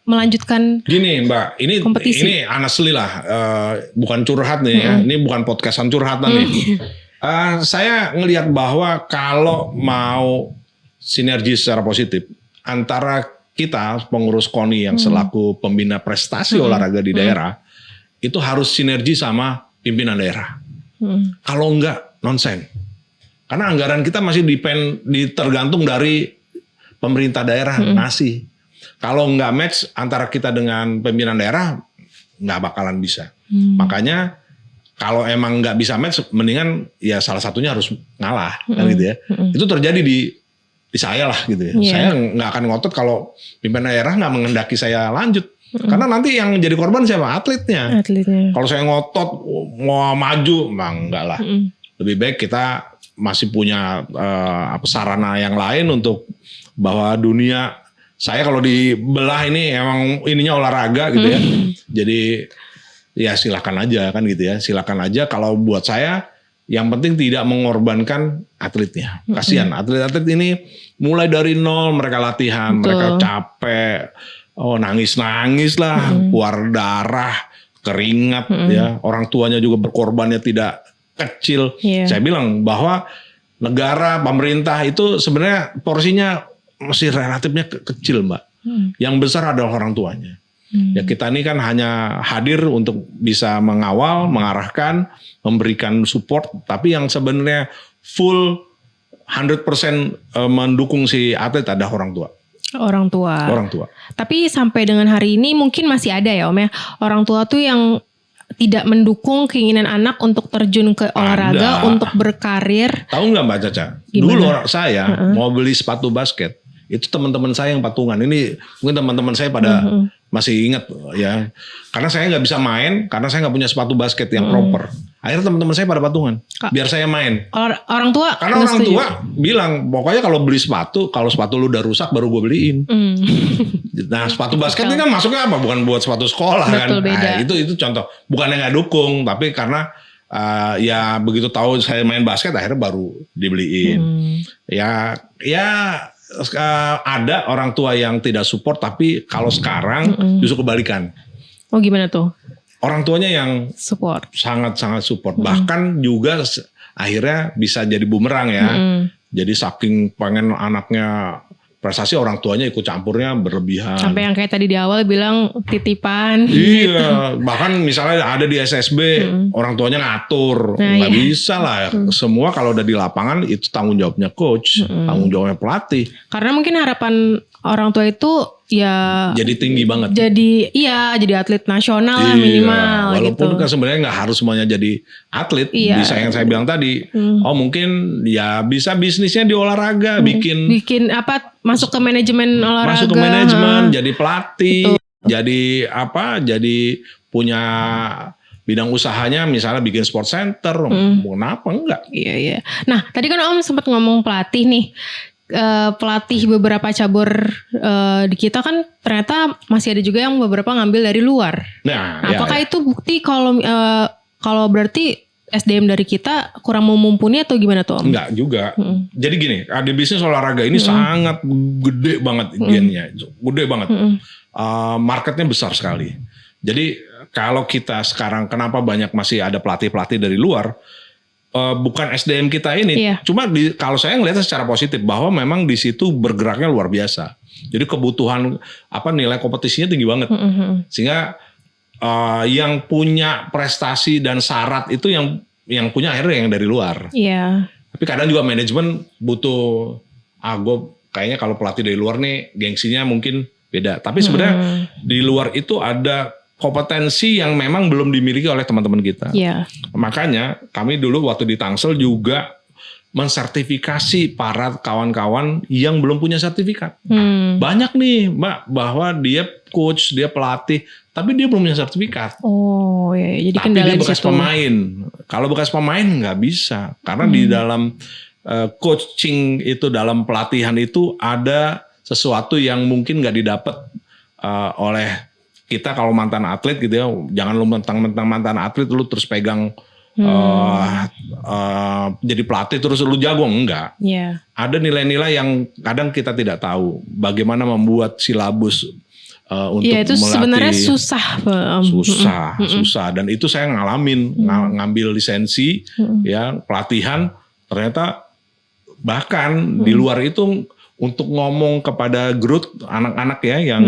melanjutkan gini Mbak, ini kompetisi. Ini honestly lah, bukan curhat nih ya, ini bukan podcastan curhatan nih. Saya ngelihat bahwa kalau mau sinergi secara positif antara kita pengurus KONI yang selaku pembina prestasi olahraga di daerah, itu harus sinergi sama pimpinan daerah. Kalau enggak, nonsen. Karena anggaran kita masih tergantung dari pemerintah daerah ngasih. Kalau enggak match antara kita dengan pimpinan daerah, enggak bakalan bisa. Makanya kalau emang enggak bisa match, mendingan ya salah satunya harus ngalah, kan gitu ya. Itu terjadi di saya lah gitu ya. Saya enggak akan ngotot kalau pimpinan daerah enggak menghendaki saya lanjut. Karena nanti yang jadi korban siapa? Atletnya. Kalau saya ngotot mau maju, enggak lah. Lebih baik kita masih punya sarana yang lain untuk bahwa dunia. Saya kalau dibelah ini emang ininya olahraga gitu ya. Jadi ya silakan aja kan gitu ya. Silakan aja, kalau buat saya yang penting tidak mengorbankan atletnya. Kasihan atlet-atlet ini mulai dari nol mereka latihan, mereka capek. Nangis-nangis lah, keluar darah, keringat ya. Orang tuanya juga berkorbannya tidak kecil. Saya bilang bahwa negara, pemerintah itu sebenarnya porsinya masih relatifnya kecil Mbak. Yang besar adalah orang tuanya. Ya kita ini kan hanya hadir untuk bisa mengawal, mengarahkan, memberikan support. Tapi yang sebenarnya full 100% mendukung si atlet adalah orang tua. Orang tua. Tapi sampai dengan hari ini mungkin masih ada ya Om ya, orang tua tuh yang tidak mendukung keinginan anak untuk terjun ke olahraga, untuk berkarir. Tahu nggak Mbak Caca? Gimana? Dulu saya mau beli sepatu basket, itu teman-teman saya yang patungan. Ini mungkin teman-teman saya pada masih ingat ya. Karena saya nggak bisa main, karena saya nggak punya sepatu basket yang proper. Akhirnya teman-teman saya pada patungan, biar saya main. Orang tua? Karena orang tua bilang, pokoknya kalau beli sepatu, kalau sepatu lu udah rusak baru gue beliin. Nah sepatu basket ini kan masuknya apa? Bukan buat sepatu sekolah. Betul, kan. Beda. Nah, itu contoh. Bukannya nggak dukung, tapi karena ya begitu tahu saya main basket akhirnya baru dibeliin. Ya ada orang tua yang tidak support, tapi kalau sekarang justru kebalikan. Oh gimana tuh? Orang tuanya yang support, sangat-sangat support. Bahkan juga akhirnya bisa jadi bumerang ya. Jadi saking pengen anaknya prestasi orang tuanya ikut campurnya berlebihan. Sampai yang kayak tadi di awal bilang titipan. Iya, bahkan misalnya ada di SSB orang tuanya ngatur, Nah, nggak iya. bisa lah. Semua kalau udah di lapangan itu tanggung jawabnya coach, tanggung jawabnya pelatih. Karena mungkin harapan orang tua itu ya Jadi tinggi banget. jadi atlet nasional lah minimal walaupun gitu. kan sebenarnya nggak harus semuanya jadi atlet. Iya. Bisa yang saya bilang tadi, oh mungkin ya bisa bisnisnya di olahraga, Bikin apa masuk ke manajemen olahraga. masuk ke manajemen, jadi pelatih, jadi apa, jadi punya bidang usahanya, misalnya bikin sport center, kenapa enggak? Iya. Nah, tadi kan Om sempat ngomong pelatih nih. Pelatih beberapa cabur di kita kan ternyata masih ada juga yang beberapa ngambil dari luar. Nah, Apakah itu bukti kalau berarti SDM dari kita kurang mumpuni atau gimana tuh Om? enggak juga. Jadi gini, di bisnis olahraga ini sangat gede banget gennya, gede banget. Marketnya besar sekali. Jadi kalau kita sekarang kenapa banyak masih ada pelatih-pelatih dari luar? Bukan SDM kita ini, Iya. cuma kalau saya ngelihatnya secara positif bahwa memang di situ bergeraknya luar biasa. Jadi kebutuhan nilai kompetisinya tinggi banget, sehingga yang punya prestasi dan syarat itu yang punya akhirnya yang dari luar. Iya. Tapi kadang juga manajemen butuh, gue kayaknya kalau pelatih dari luar nih gengsinya mungkin beda. Tapi sebenarnya di luar itu ada kompetensi yang memang belum dimiliki oleh teman-teman kita. Iya. Makanya kami dulu waktu di Tangsel juga mensertifikasi para kawan-kawan yang belum punya sertifikat. Banyak nih Mbak, bahwa dia coach, dia pelatih, tapi dia belum punya sertifikat. Oh iya, jadi Tapi kendala dia di bekas situ. pemain. Kalau bekas pemain nggak bisa. Karena di dalam coaching itu, dalam pelatihan itu ada sesuatu yang mungkin nggak didapat oleh kita kalau mantan atlet gitu ya. Jangan lu mentang-mentang mantan atlet lu terus pegang jadi pelatih terus lu jago, enggak. Iya. Ada nilai-nilai yang kadang kita tidak tahu. Bagaimana membuat silabus untuk Iya, itu melatih. sebenarnya susah. Susah. Dan itu saya ngalamin, ngambil lisensi, ya pelatihan. Ternyata bahkan di luar itu untuk ngomong kepada grup anak-anak ya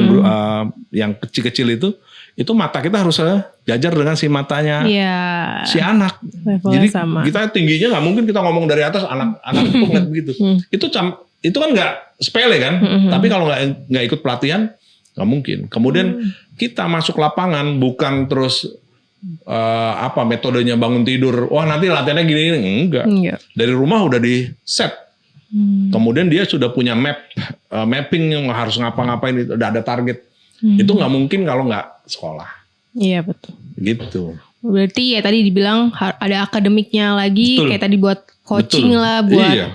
yang kecil-kecil itu mata kita harus jajar dengan si matanya si anak. Levelnya Jadi sama. kita tingginya nggak mungkin kita ngomong dari atas, anak itu ngeliat begitu. Itu kan nggak sepele kan. Tapi kalau nggak ikut pelatihan nggak mungkin. Kemudian kita masuk lapangan bukan terus metodenya bangun tidur. Wah nanti latihannya gini enggak. Dari rumah udah di set. Kemudian dia sudah punya mapping yang harus ngapa-ngapain, itu udah ada target. Itu nggak mungkin kalau nggak sekolah. Iya betul. Gitu. Berarti ya tadi dibilang ada akademiknya lagi, Betul. kayak tadi buat coaching Betul. lah, buat Iya.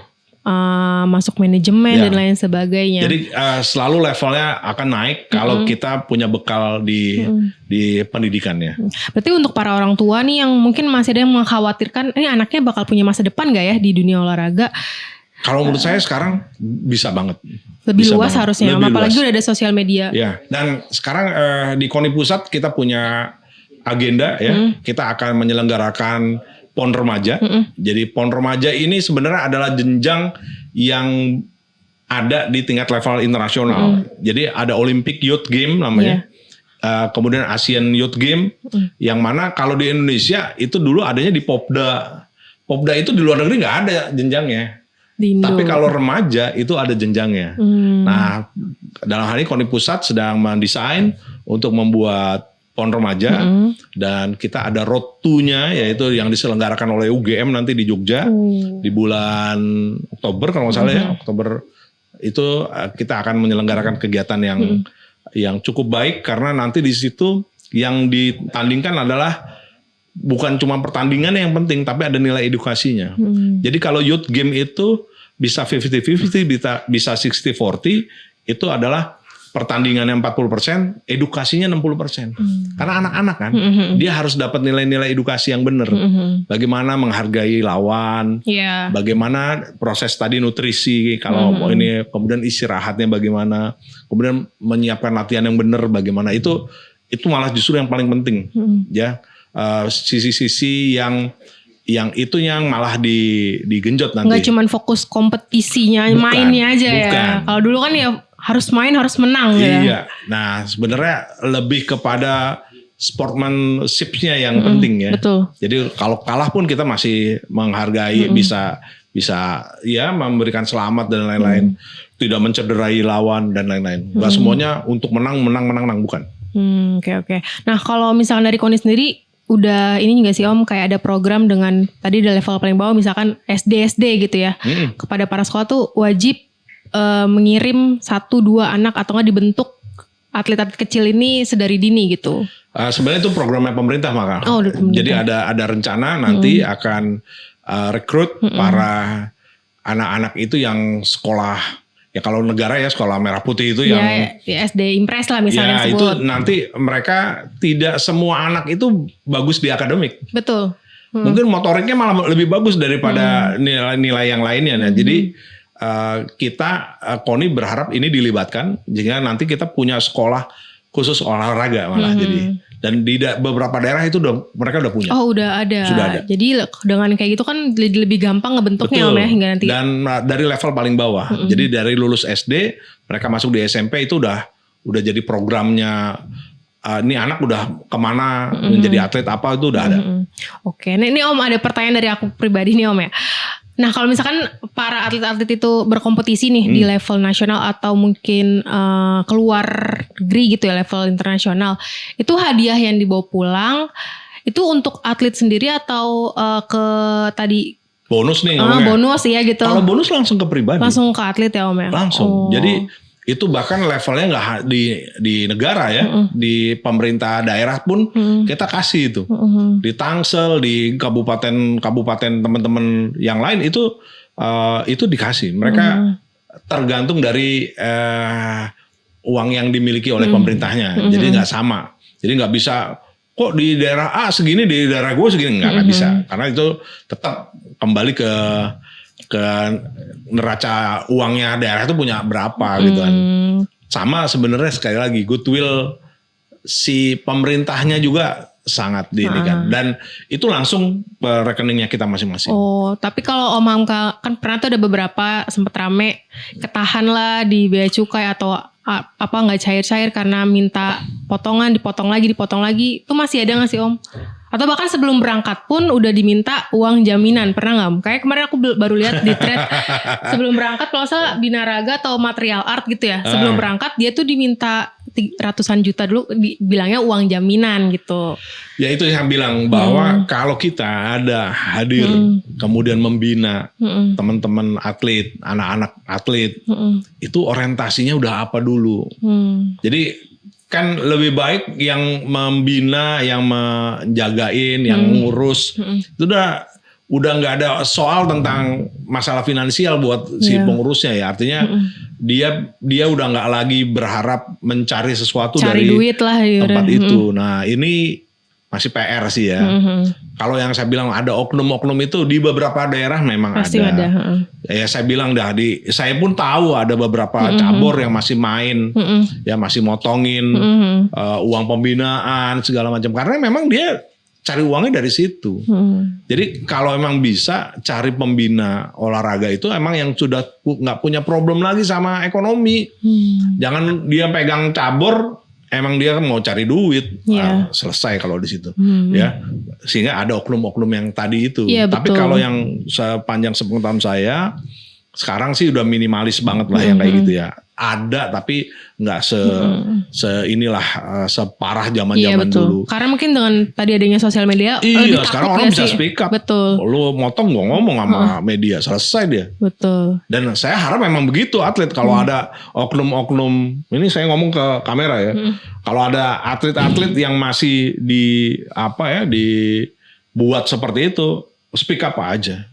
masuk manajemen dan lain sebagainya. Jadi selalu levelnya akan naik kalau kita punya bekal di pendidikannya. Berarti untuk para orang tua nih yang mungkin masih ada yang mengkhawatirkan, ini anaknya bakal punya masa depan gak ya di dunia olahraga? Kalau menurut saya sekarang bisa banget. Lebih Bisa luas banget. harusnya, Lebih apalagi luas. udah ada sosial media. Ya, dan sekarang di KONI Pusat kita punya agenda ya. Kita akan menyelenggarakan PON Remaja. Jadi PON Remaja ini sebenarnya adalah jenjang yang ada di tingkat level internasional. Jadi ada Olympic Youth Game namanya. Kemudian Asian Youth Game. Yang mana kalau di Indonesia itu dulu adanya di Popda. Popda itu di luar negeri nggak ada jenjangnya. Tapi kalau remaja itu ada jenjangnya. Nah, dalam hal ini KONI Pusat sedang mendesain untuk membuat PON remaja dan kita ada road to-nya yaitu yang diselenggarakan oleh UGM nanti di Jogja di bulan Oktober kalau nggak salah ya. Oktober itu kita akan menyelenggarakan kegiatan yang cukup baik karena nanti di situ yang ditandingkan adalah bukan cuma pertandingan yang penting, tapi ada nilai edukasinya. Jadi kalau youth game itu bisa 50-50, bisa 60-40, itu adalah pertandingannya 40%, edukasinya 60%. Karena anak-anak kan, dia harus dapat nilai-nilai edukasi yang benar. Bagaimana menghargai lawan, bagaimana proses tadi nutrisi, kalau ini kemudian istirahatnya bagaimana, kemudian menyiapkan latihan yang benar bagaimana, itu malah justru yang paling penting, ya. Sisi-sisi yang yang itu yang malah digenjot nanti. Nggak cuman fokus kompetisinya, Bukan, mainnya aja ya. bukan. Kalau dulu kan ya harus main, harus menang ya. Iya. Nah, sebenarnya lebih kepada sportsmanship-nya yang penting ya. Betul. Jadi kalau kalah pun kita masih menghargai, bisa ya memberikan selamat dan lain-lain, tidak mencederai lawan dan lain-lain. Gak semuanya untuk menang, bukan. Oke. Nah, kalau misalkan dari KONI sendiri udah ini juga sih Om, kayak ada program dengan tadi di level paling bawah misalkan SD gitu ya. Kepada para sekolah tuh wajib mengirim 1-2 anak atau nggak dibentuk atlet-atlet kecil ini sedari dini gitu. Sebenarnya itu programnya pemerintah maka. Oh, udah pemerintah. Jadi ada rencana nanti akan rekrut para anak-anak itu yang sekolah, ya kalau negara ya sekolah merah putih itu yang ya SD Impres lah misalnya ya itu sebut. nanti mereka tidak semua anak itu bagus di akademik. Betul. Mungkin motoriknya malah lebih bagus daripada nilai-nilai yang lainnya. Nah, jadi kita KONI berharap ini dilibatkan jika nanti kita punya sekolah khusus olahraga malah jadi. Dan di beberapa daerah itu mereka udah punya. Oh, udah ada. Sudah ada. Jadi dengan kayak gitu kan lebih gampang ngebentuknya Om ya hingga nanti. Dan dari level paling bawah. Jadi dari lulus SD mereka masuk di SMP itu udah jadi programnya. Ini anak udah kemana menjadi atlet apa itu udah ada. Oke, ini Om ada pertanyaan dari aku pribadi nih Om ya. Nah kalau misalkan para atlet-atlet itu berkompetisi nih di level nasional atau mungkin keluar negeri gitu ya, level internasional, itu hadiah yang dibawa pulang itu untuk atlet sendiri atau ke tadi bonus nih ngomongnya. Bonus ya gitu. Kalau bonus langsung ke pribadi. Langsung ke atlet ya Om ya. Langsung. Jadi itu bahkan levelnya nggak di negara ya, di pemerintah daerah pun kita kasih itu. Di Tangsel, di kabupaten teman-teman yang lain itu dikasih. Mereka tergantung dari uang yang dimiliki oleh pemerintahnya. Jadi nggak sama. Jadi nggak bisa kok di daerah A segini, di daerah gue segini, nggak bisa. Karena itu tetap kembali ke neraca uangnya daerah itu punya berapa gitu kan. Sama sebenarnya sekali lagi goodwill si pemerintahnya juga sangat ini kan. Dan itu langsung ke rekeningnya kita masing-masing. Oh, tapi kalau Om Hamka kan pernah tuh ada beberapa sempet rame ketahan lah di bea cukai atau apa nggak cair-cair karena minta potongan, dipotong lagi. Itu masih ada nggak sih Om? Atau bahkan sebelum berangkat pun udah diminta uang jaminan, pernah nggak Om? Kayak kemarin aku baru lihat di thread sebelum berangkat kalau salah Binaraga atau Material Art gitu ya. Sebelum berangkat dia tuh diminta ratusan juta dulu, bilangnya uang jaminan gitu. Ya itu yang bilang bahwa kalau kita ada hadir kemudian membina teman-teman atlet, anak-anak atlet, itu orientasinya udah apa dulu. Jadi kan lebih baik yang membina, yang menjagain, yang ngurus itu udah nggak ada soal tentang masalah finansial buat si pengurusnya ya. Artinya dia udah nggak lagi berharap mencari sesuatu dari duit lah, tempat itu. Nah ini masih PR sih ya. Kalau yang saya bilang ada oknum-oknum itu di beberapa daerah memang pasti ada. Ya saya bilang saya pun tahu ada beberapa cabur yang masih main, ya masih motongin uang pembinaan segala macam. Karena memang dia cari uangnya dari situ. Jadi kalau emang bisa cari pembina olahraga itu emang yang sudah nggak punya problem lagi sama ekonomi. Jangan dia pegang cabur. Emang dia mau cari duit, selesai kalau di situ, ya sehingga ada oknum-oknum yang tadi itu. Tapi kalau yang sepanjang sepengetahuan saya, sekarang sih udah minimalis banget lah yang kayak gitu ya. Ada tapi nggak inilah separah zaman-zaman dulu. Karena mungkin dengan tadi adanya sosial media, iya sekarang orang bisa speak up. Betul. Lu motong gue ngomong sama media, selesai dia. Betul. Dan saya harap memang begitu atlet kalau ada oknum-oknum, ini saya ngomong ke kamera ya. Kalau ada atlet-atlet yang masih dibuat seperti itu, speak up aja.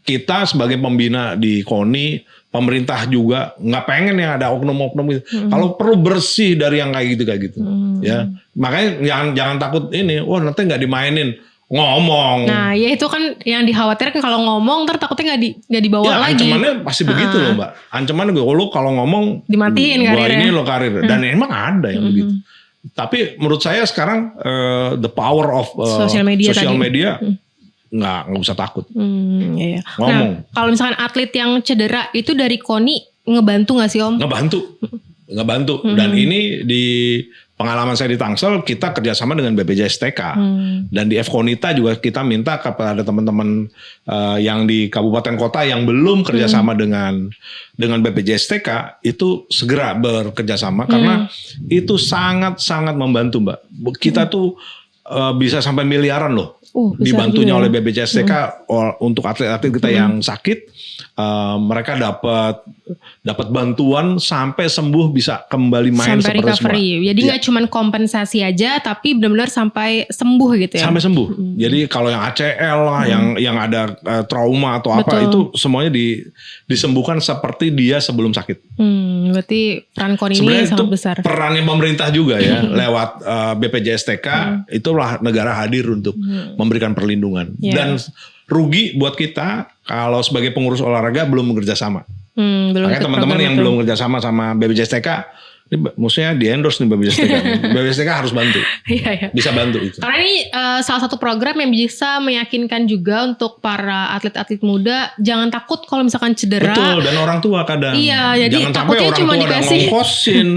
Kita sebagai pembina di KONI, pemerintah juga nggak pengen ya ada oknum-oknum gitu. Kalau perlu bersih dari yang kayak gitu. Ya, makanya jangan takut ini. Wah nanti nggak dimainin, ngomong. Nah ya itu kan yang dikhawatirkan kalau ngomong ntar takutnya nggak dibawa lagi. Ancamannya pasti begitu loh Mbak. Ancaman lo kalau ngomong dimatiin karirnya. Ini lo karir. Dan emang ada yang begitu. Tapi menurut saya sekarang the power of social media nggak usah takut. Iya. Ngomong. Nah, kalau misalkan atlet yang cedera itu dari KONI ngebantu nggak sih Om? Ngebantu. Dan ini di pengalaman saya di Tangsel, kita kerjasama dengan BPJS TK. Dan di FKONITA juga kita minta kepada teman-teman yang di kabupaten kota yang belum kerjasama dengan BPJS TK, itu segera bekerjasama karena itu sangat-sangat membantu Mbak. Kita tuh bisa sampai miliaran loh. Dibantunya oleh BPJS TK untuk atlet-atlet kita yang sakit, mereka dapat bantuan sampai sembuh, bisa kembali main sampai seperti recovery. semula. Jadi nggak cuma kompensasi aja, tapi benar-benar sampai sembuh gitu ya. Sampai sembuh. Jadi kalau yang ACL lah, yang ada trauma atau apa, Betul. itu semuanya disembuhkan seperti dia sebelum sakit. Berarti peran KONI ini Sebenarnya itu sangat besar. perannya pemerintah juga ya, lewat BPJS TK, itulah negara hadir untuk memberikan perlindungan. Dan rugi buat kita kalau sebagai pengurus olahraga belum bekerja sama. Makanya teman-teman yang belum bekerja sama BPJS TK, ini maksudnya di endorse nih BPJS TK. BPJS TK harus bantu. Iya. Bisa bantu itu. Karena ini salah satu program yang bisa meyakinkan juga untuk para atlet-atlet muda, jangan takut kalau misalkan cedera. Betul, dan orang tua kadang. Iya, jadi jangan sampai takutnya orang cuma tua dikasih. udah ngongkosin.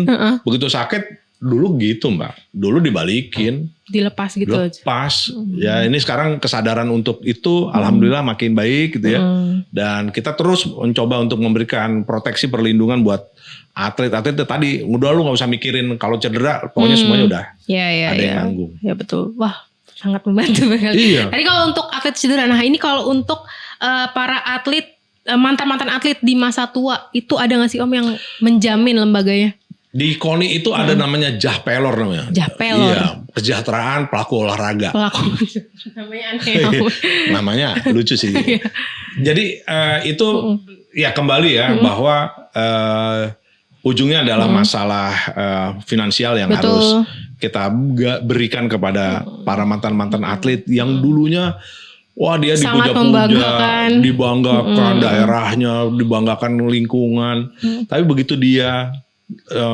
Begitu sakit, dulu gitu Mbak. Dulu dibalikin. Dilepas gitu. Lepas. Ya ini sekarang kesadaran untuk itu alhamdulillah makin baik gitu ya. Dan kita terus mencoba untuk memberikan proteksi perlindungan buat atlet-atlet tadi. Udah lu gak usah mikirin kalau cedera, pokoknya semuanya udah ada yang nanggung. Ya betul. Wah, sangat membantu sekali. Iya. Tadi kalau untuk atlet cedera, nah ini kalau untuk para atlet, mantan-mantan atlet di masa tua, itu ada gak sih Om yang menjamin lembaganya? Di KONI itu ada namanya JAHPELOR namanya. JAHPELOR. Iya, Kesejahteraan Pelaku Olahraga. Namanya aneh. Namanya lucu sih. Jadi itu ya kembali ya bahwa ujungnya adalah masalah finansial yang harus kita berikan kepada para mantan-mantan atlet yang dulunya wah dia dipuja-puja, dibanggakan daerahnya, dibanggakan lingkungan. Tapi begitu dia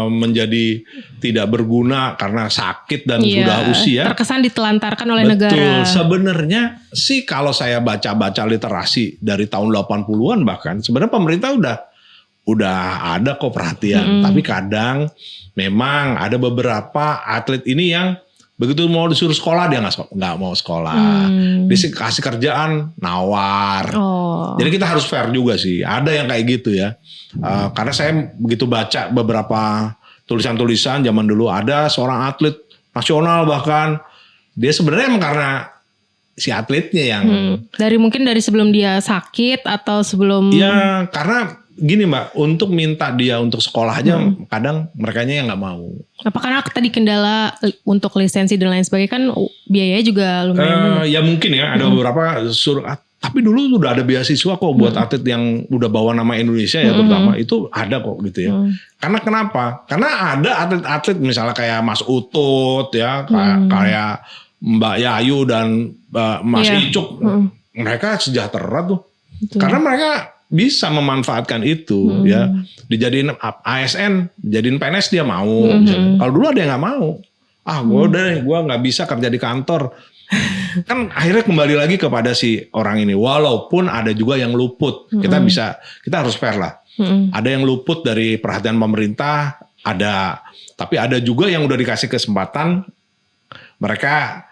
menjadi tidak berguna karena sakit dan sudah usia, terkesan ditelantarkan oleh negara. Betul. Sebenarnya sih kalau saya baca-baca literasi dari tahun 80-an bahkan sebenarnya pemerintah udah ada kok perhatian. Tapi kadang memang ada beberapa atlet ini yang begitu mau disuruh sekolah dia nggak mau sekolah. Dikasih kerjaan nawar. Jadi kita harus fair juga sih. Ada yang kayak gitu ya. Karena saya begitu baca beberapa tulisan-tulisan zaman dulu, ada seorang atlet nasional bahkan dia sebenarnya emang karena si atletnya yang mungkin dari sebelum dia sakit atau sebelum ya karena gini Mbak, untuk minta dia untuk sekolah aja kadang merekanya yang nggak mau. Apa karena tadi kendala untuk lisensi dan lain sebagainya kan biayanya juga lumayan. Ya mungkin ya ada beberapa tapi dulu udah ada beasiswa kok buat atlet yang udah bawa nama Indonesia ya terutama itu ada kok gitu ya. Karena kenapa? Karena ada atlet-atlet misalnya kayak Mas Utut ya, kayak Mbak Yayu dan Mas Icuk, mereka sejahtera tuh. Betul. Karena mereka bisa memanfaatkan itu ya, dijadiin ASN, jadiin PNS dia mau. Kalau dulu ada yang nggak mau. Gue nggak bisa kerja di kantor. Kan akhirnya kembali lagi kepada si orang ini. Walaupun ada juga yang luput, kita harus fair lah. Ada yang luput dari perhatian pemerintah, ada. Tapi ada juga yang udah dikasih kesempatan, mereka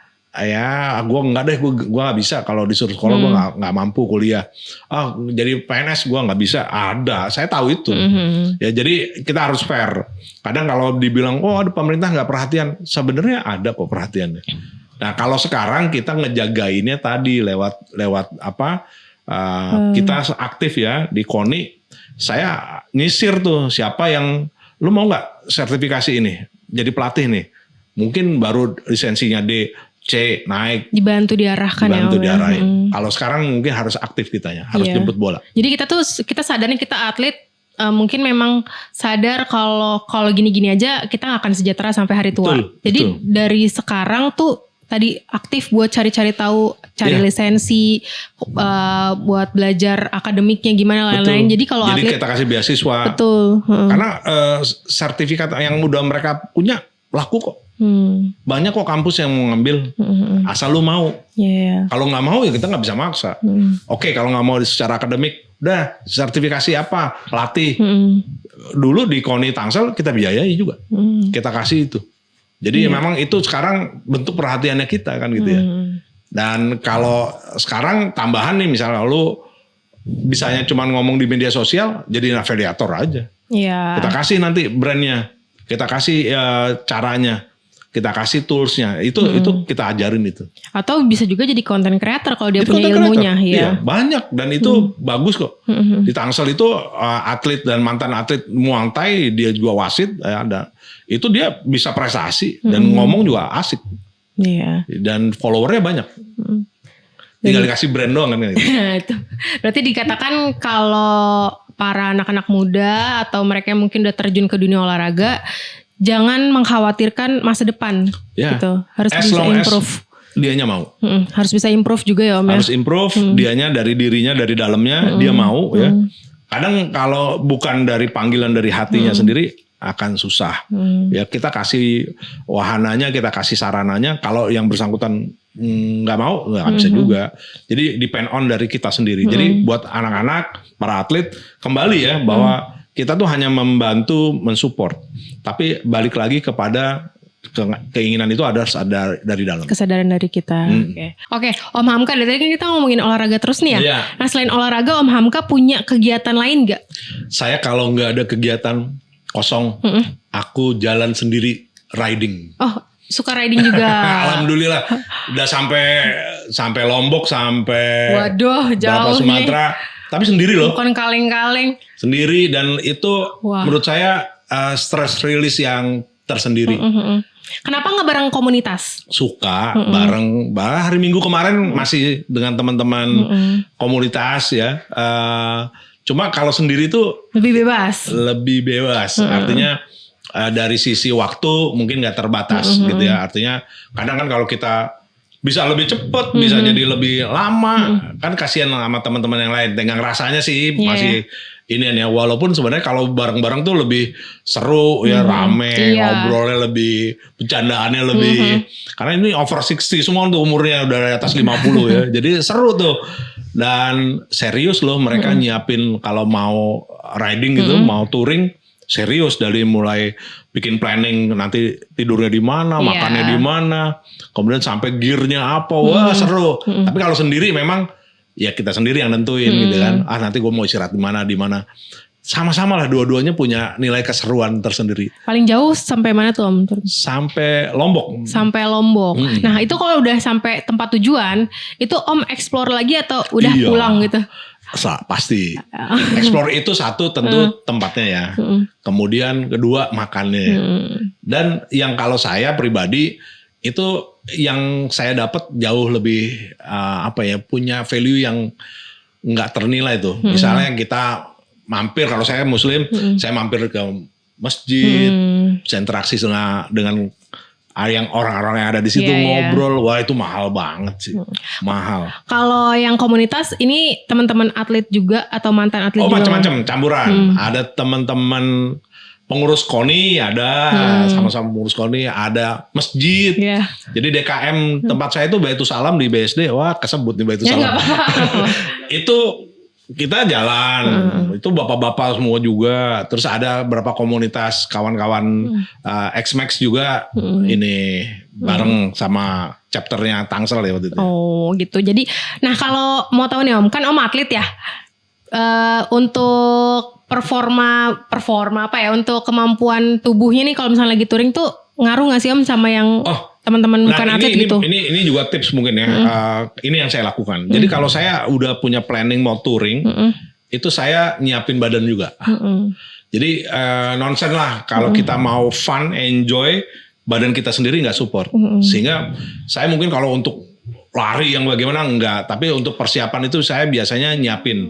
gue enggak deh, gue nggak bisa kalau disuruh sekolah, gue nggak mampu kuliah. Jadi PNS gue nggak bisa. Ada, saya tahu itu. Ya jadi kita harus fair. Kadang kalau dibilang ada pemerintah nggak perhatian, sebenarnya ada kok perhatiannya. Nah kalau sekarang kita ngejagainnya tadi lewat apa? Kita aktif ya di KONI. Saya nyisir tuh siapa yang lu mau nggak sertifikasi ini jadi pelatih nih. Mungkin baru lisensinya D, C naik. Dibantu diarahin. Kalau sekarang mungkin harus aktif kitanya, harus jemput bola. Jadi kita sadarnya kita atlet. Mungkin memang sadar kalau gini-gini aja kita gak akan sejahtera sampai hari tua. Jadi dari sekarang tuh tadi aktif buat cari-cari tahu, lisensi, buat belajar akademiknya gimana lain-lain. Jadi kalau atlet kita kasih beasiswa. Betul. Karena sertifikat yang udah mereka punya laku kok. Banyak kok kampus yang mau ngambil, asal lu mau. Kalau nggak mau ya kita nggak bisa maksa. Oke, kalau nggak mau secara akademik, udah sertifikasi apa, latih. Dulu di KONI Tangsel kita biayai juga, kita kasih itu. Jadi memang itu sekarang bentuk perhatiannya kita kan gitu ya. Dan kalau sekarang tambahan nih, misalnya lu bisanya cuma ngomong di media sosial, jadi afiliator aja. Kita kasih nanti brandnya, kita kasih caranya, kita kasih toolsnya, itu kita ajarin itu. Atau bisa juga jadi content creator kalau dia Jadi punya ilmunya. Iya, banyak dan itu bagus kok. Di Tangsel itu atlet dan mantan atlet Muang Thai, dia juga wasit, ada. Itu dia bisa prestasi dan ngomong juga asik. Dan followernya banyak. Tinggal dikasih brand doang kan gitu. Itu. Berarti dikatakan kalau para anak-anak muda atau mereka yang mungkin udah terjun ke dunia olahraga, jangan mengkhawatirkan masa depan gitu. Harus bisa improve. Dianya mau. Harus bisa improve juga ya Om. Harus improve, dianya dari dirinya, dari dalamnya dia mau ya. Kadang kalau bukan dari panggilan dari hatinya sendiri akan susah. Ya kita kasih wahananya, kita kasih sarananya. Kalau yang bersangkutan nggak mau, nggak bisa juga. Jadi depend on dari kita sendiri. Jadi buat anak-anak, para atlet kembali ya bahwa kita tuh hanya membantu, mensupport. Tapi balik lagi kepada keinginan itu ada dari dalam. Kesadaran dari kita. Oke, Om Hamka, dari tadi kan kita ngomongin olahraga terus nih ya. Nah selain olahraga, Om Hamka punya kegiatan lain nggak? Saya kalau nggak ada kegiatan kosong, aku jalan sendiri riding. Oh, suka riding juga. Alhamdulillah, udah sampai Lombok, sampai waduh, jauh Sumatera, tapi sendiri loh. Bukan kaleng-kaleng. Sendiri, dan itu menurut saya stress release yang tersendiri. Kenapa nggak bareng komunitas? Suka bareng. Hari Minggu kemarin masih dengan teman-teman komunitas ya. Cuma kalau sendiri tuh lebih bebas. Artinya dari sisi waktu mungkin nggak terbatas gitu ya. Artinya kadang kan kalau kita bisa lebih cepat, bisa jadi lebih lama, kan kasihan sama teman-teman yang lain. Dengan rasanya sih masih ini ya, walaupun sebenarnya kalau bareng-bareng tuh lebih seru ya, rame, ngobrolnya lebih, bercandaannya lebih. Karena ini over 60 semua tuh umurnya udah di atas 50 ya. Jadi seru tuh. Dan serius loh mereka nyiapin kalau mau riding gitu, mau touring, serius dari mulai bikin planning nanti tidurnya di mana, makannya di mana, kemudian sampai gearnya apa, wah seru. Tapi kalau sendiri memang ya kita sendiri yang nentuin gitu kan. Nanti gue mau istirahat di mana. Sama-sama lah, dua-duanya punya nilai keseruan tersendiri. Paling jauh sampai mana tuh Om? Sampai Lombok. Nah itu kalau udah sampai tempat tujuan, itu Om explore lagi atau udah pulang gitu? Pasti. Explore itu satu tentu tempatnya ya. Kemudian kedua makannya. Dan yang kalau saya pribadi itu yang saya dapat jauh lebih punya value yang nggak ternilai tuh. Misalnya kita mampir, kalau saya Muslim, saya mampir ke masjid, bisa interaksi dengan yang orang-orang yang ada di situ, ngobrol, wah itu mahal banget sih, mahal. Kalau yang komunitas ini teman-teman atlet juga atau mantan atlet juga? Oh macam-macam, campuran. Ada teman-teman pengurus KONI, ada sama-sama pengurus KONI, ada masjid. Jadi DKM tempat saya itu Baitul Salam di BSD, wah kesebut nih Baitul Salam. Itu kita jalan, itu bapak-bapak semua juga. Terus ada beberapa komunitas kawan-kawan X-Max juga ini bareng sama chapternya Tangsel ya waktu itu. Oh gitu. Jadi, nah kalau mau tahu nih Om, kan Om atlet ya. Untuk performa apa ya? Untuk kemampuan tubuhnya nih kalau misalnya lagi touring tuh ngaruh nggak sih Om sama yang teman-teman bukan atlet gitu? Ini juga tips mungkin ya. Ini yang saya lakukan. Jadi kalau saya udah punya planning mau touring, itu saya nyiapin badan juga. Jadi nonsen lah kalau kita mau fun, enjoy, badan kita sendiri nggak support. Sehingga saya mungkin kalau untuk lari yang bagaimana enggak, tapi untuk persiapan itu saya biasanya nyiapin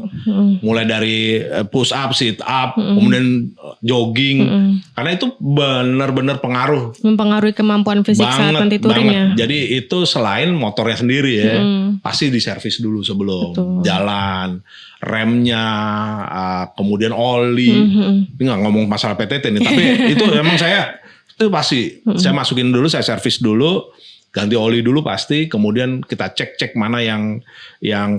mulai dari push up, sit up, kemudian jogging, karena itu benar-benar mempengaruhi kemampuan fisik saat nanti touring ya. Jadi itu selain motornya sendiri ya, pasti diservis dulu sebelum jalan, remnya, kemudian oli. Ini nggak ngomong masalah PTT nih, tapi itu memang saya Itu pasti. Saya masukin dulu, saya servis dulu, ganti oli dulu pasti, kemudian kita cek mana yang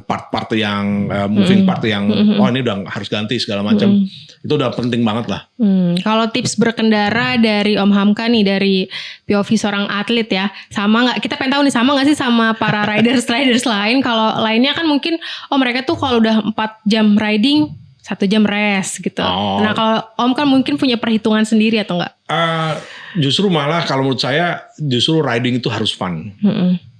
part-part yang moving part yang oh ini udah harus ganti segala macam. Itu udah penting banget lah. Kalau tips berkendara dari Om Hamka nih, dari POV seorang atlet ya, sama nggak? Kita pengen tahu nih, sama nggak sih sama para riders lain? Kalau lainnya kan mungkin mereka tuh kalau udah 4 jam riding 1 jam rest gitu. Nah kalau Om kan mungkin punya perhitungan sendiri atau enggak? Justru malah kalau menurut saya justru riding itu harus fun.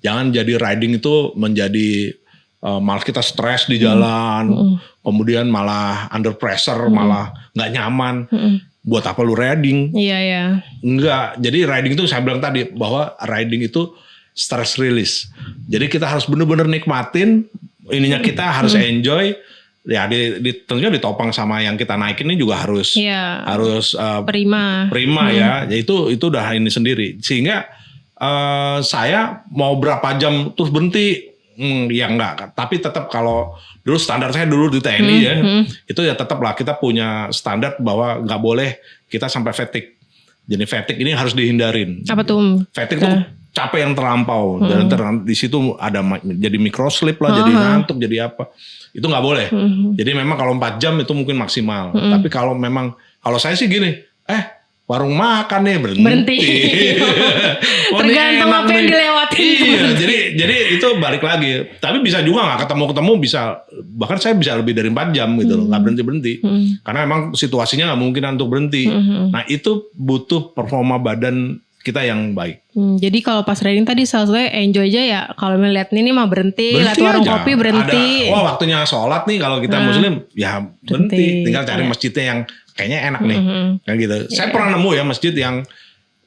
Jangan jadi riding itu menjadi malah kita stres di jalan, kemudian malah under pressure, malah nggak nyaman. Buat apa lu riding? Iya. Enggak. Jadi riding itu saya bilang tadi bahwa riding itu stress release. Jadi kita harus benar-benar nikmatin ininya, kita harus enjoy. Ya tentunya ditopang sama yang kita naikin ini juga harus prima ya. Itu udah ini sendiri. Sehingga saya mau berapa jam terus berhenti ya enggak. Tapi tetap kalau dulu standar saya dulu di TNI ya, itu ya tetap lah kita punya standar bahwa nggak boleh kita sampai fatigue. Jadi fatigue ini harus dihindarin. Apa tuh? Fatigue tuh capek yang terlampau dan di situ ada jadi microslip lah, jadi ngantuk, jadi apa. Itu nggak boleh. Jadi memang kalau 4 jam itu mungkin maksimal. Tapi kalau saya sih gini, warung makan nih berhenti. Tergantung apa yang dilewatin. Iya, jadi itu balik lagi. Tapi bisa juga nggak ketemu bisa, bahkan saya bisa lebih dari 4 jam gitu loh, nggak berhenti. Karena memang situasinya nggak mungkin untuk berhenti. Nah itu butuh performa badan kita yang baik. Jadi kalau pas riding tadi salah satunya enjoy aja ya. Kalau melihat ini mah berhenti lihat warung aja. Kopi berhenti. Ada, waktunya sholat nih kalau kita muslim ya berhenti. Tinggal cari masjidnya yang kayaknya enak nih. Kayak gitu. Saya pernah nemu ya masjid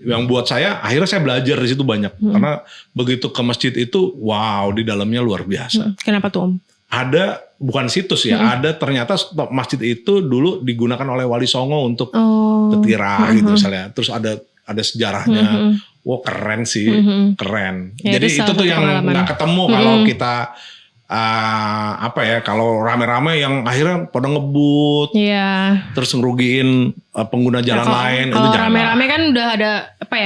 yang buat saya, akhirnya saya belajar di situ banyak. Karena begitu ke masjid itu, wow, di dalamnya luar biasa. Kenapa tuh Om? Ada, bukan situs ya, ada ternyata masjid itu dulu digunakan oleh Wali Songo untuk tetira gitu misalnya. Terus ada sejarahnya. Wow, keren sih, keren. Ya, jadi itu tuh yang nggak ketemu kalau kita kalau rame-rame yang akhirnya pada ngebut, terus ngerugiin pengguna jalan lain. Kalau rame-rame kan udah ada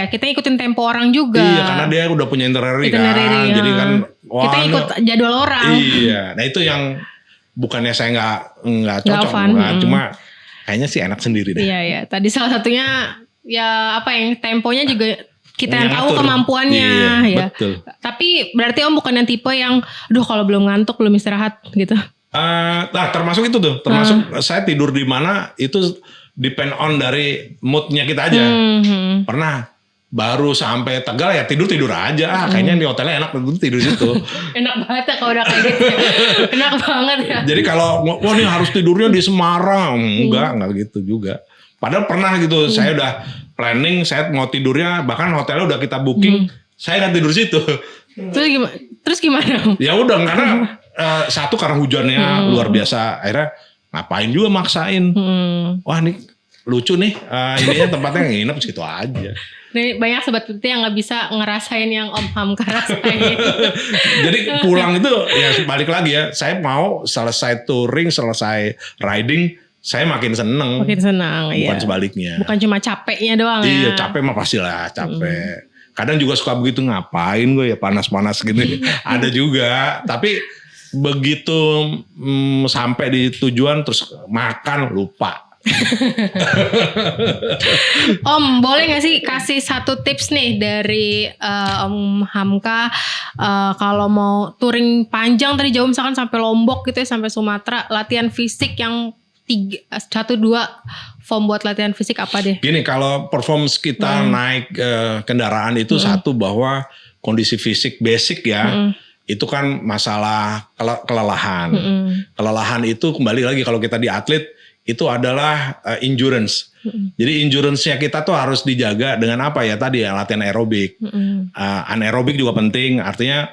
kita ikutin tempo orang juga. Iya, karena dia udah punya itinerary kan. Jadi kan kita ikut jadwal orang. Iya, nah itu yang bukannya saya nggak cocok, cuma kayaknya sih enak sendiri deh. Iya. Tadi salah satunya ya yang temponya juga kita yang tahu kemampuannya ya. Betul. Tapi berarti Om bukan yang tipe yang kalau belum ngantuk belum istirahat gitu. Nah termasuk itu tuh, saya tidur di mana itu depend on dari moodnya kita aja. Pernah baru sampai Tegal ya tidur aja. Kayaknya di hotelnya enak, tidur situ. Enak banget ya kalau udah kayak gitu. Enak banget ya. Jadi kalau nih harus tidurnya di Semarang, enggak gitu juga. Padahal pernah gitu, saya udah planning, saya mau tidurnya, bahkan hotelnya udah kita booking, saya nggak tidur situ. Terus gimana? Ya udah, karena satu karena hujannya luar biasa, akhirnya ngapain juga maksain. Wah nih lucu nih, ininya tempatnya nginep situ aja. Nih banyak sobat putih yang nggak bisa ngerasain yang Om Hamka rasain. Jadi pulang itu ya balik lagi ya, saya mau selesai touring, selesai riding, saya makin seneng. Bukan sebaliknya. Bukan cuma capeknya doang ya. Iya, capek mah pastilah capek. Kadang juga suka begitu, ngapain gue ya panas-panas gini. Ada juga. Tapi begitu sampai di tujuan terus makan lupa. Om, boleh gak sih kasih satu tips nih dari Om Hamka kalau mau touring panjang tadi jauh misalkan sampai Lombok gitu ya, sampai Sumatera, latihan fisik yang 1-2 form buat latihan fisik apa deh? Gini, kalau performance kita naik kendaraan itu satu bahwa kondisi fisik basic ya, itu kan masalah kelelahan. Kelelahan itu kembali lagi kalau kita di atlet itu adalah endurance. Jadi endurance-nya kita tuh harus dijaga dengan apa ya tadi ya, latihan aerobik. Anaerobik juga penting, artinya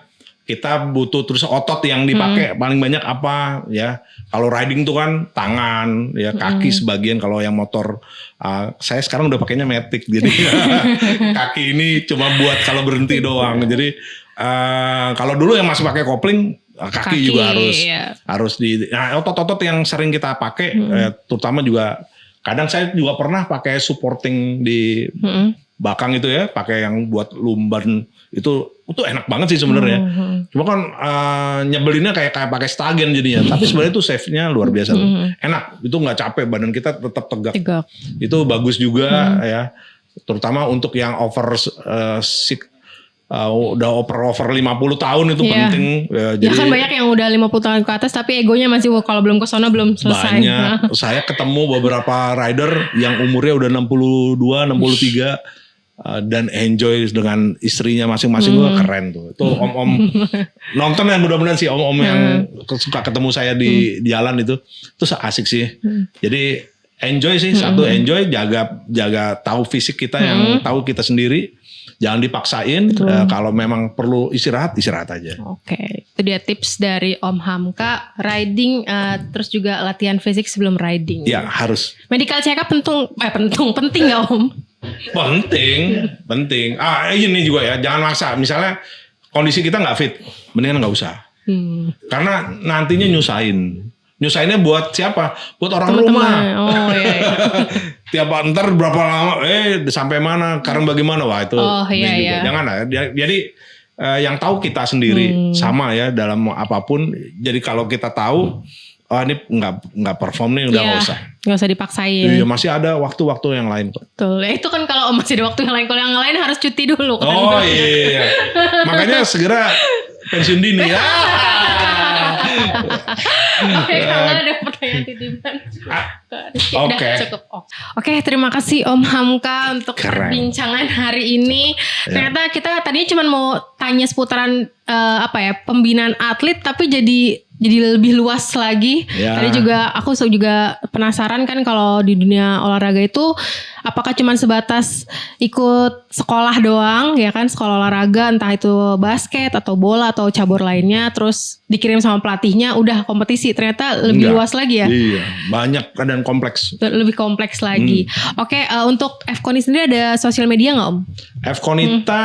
kita butuh terus otot yang dipakai paling banyak apa ya. Kalau riding tuh kan tangan, ya kaki sebagian. Kalau yang motor, saya sekarang udah pakainya Matic, jadi kaki ini cuma buat kalau berhenti doang. Jadi kalau dulu yang masih pakai kopling, kaki juga harus di. Nah, otot-otot yang sering kita pakai, terutama juga kadang saya juga pernah pakai supporting di bakang itu ya, pakai yang buat lumban itu enak banget sih sebenarnya. Cuma kan nyebelinnya kayak pakai stagen jadinya. Tapi sebenarnya itu save-nya luar biasa. Enak, itu nggak capek, badan kita tetap tegak. Itu bagus juga ya. Terutama untuk yang udah over 50 tahun itu penting. Jadi kan banyak yang udah 50 tahun ke atas tapi egonya masih kalau belum ke sono belum selesai. Banyak. Saya ketemu beberapa rider yang umurnya udah 62, 63 dan enjoy dengan istrinya masing-masing. Keren tuh. Itu om-om nonton ya, mudah-mudahan sih om-om yang suka ketemu saya di jalan itu asik sih. Jadi enjoy sih, satu enjoy, jaga tahu fisik kita yang tahu kita sendiri. Jangan dipaksain, kalau memang perlu istirahat aja. Oke, itu dia tips dari Om Hamka, riding terus juga latihan fisik sebelum riding. Ya, harus. Medical check up penting gak Om? Penting. Ini juga ya, jangan maksa. Misalnya kondisi kita gak fit, mendingan gak usah. Karena nantinya nyusahinnya buat siapa? Buat orang rumah. Oh iya. Tiap ntar berapa lama? Sampai mana? Sekarang bagaimana? Wah itu. Iya. Jangan lah. Jadi yang tahu kita sendiri sama ya dalam apapun. Jadi kalau kita tahu, ini nggak perform nih, udah nggak usah. Nggak usah dipaksain. Iya, masih ada waktu-waktu yang lain kok. Betul. Itu kan kalau masih ada waktu yang lain, kalau yang lain harus cuti dulu kan. Oh iya. Makanya segera pensiun dini ya. Oke, kalau ada pertanyaan titipan. Oke. Cukup. Oke, terima kasih Om Hamka untuk perbincangan hari ini. Ternyata kita tadinya cuma mau tanya seputaran pembinaan atlet, tapi jadi lebih luas lagi. Tadi juga aku juga penasaran kan kalau di dunia olahraga itu apakah cuma sebatas ikut sekolah doang ya kan, sekolah olahraga entah itu basket atau bola atau cabur lainnya terus dikirim sama pelatihnya udah kompetisi. Ternyata lebih luas lagi ya. Iya, banyak dan kompleks. Lebih kompleks lagi. Oke, untuk FKONI sendiri ada sosial media nggak Om? FKONITA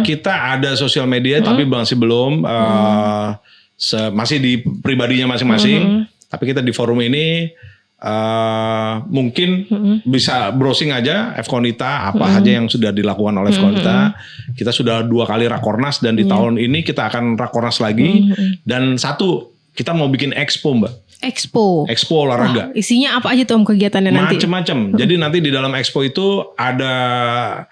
kita ada sosial media tapi masih belum. Masih di pribadinya masing-masing. Tapi kita di forum ini mungkin bisa browsing aja FKONITA apa aja yang sudah dilakukan oleh FKONITA. Kita sudah 2 kali rakornas dan di tahun ini kita akan rakornas lagi. Dan kita mau bikin expo Mbak. Expo olahraga. Isinya apa aja tuh Om kegiatannya nanti? Macem-macem. Jadi nanti di dalam expo itu ada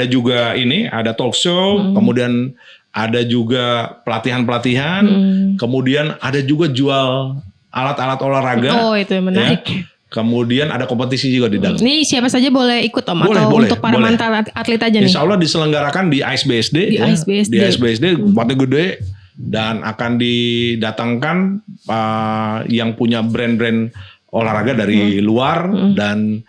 juga ada talk show, kemudian ada juga pelatihan-pelatihan, kemudian ada juga jual alat-alat olahraga. Oh itu yang menarik. Ya. Kemudian ada kompetisi juga di dalam. Ini siapa saja boleh ikut Om? Boleh, untuk para mantan atlet aja nih? Insya Allah diselenggarakan di ASBSD. Di ASBSD Batu Gede. Dan akan didatangkan yang punya brand-brand olahraga dari luar dan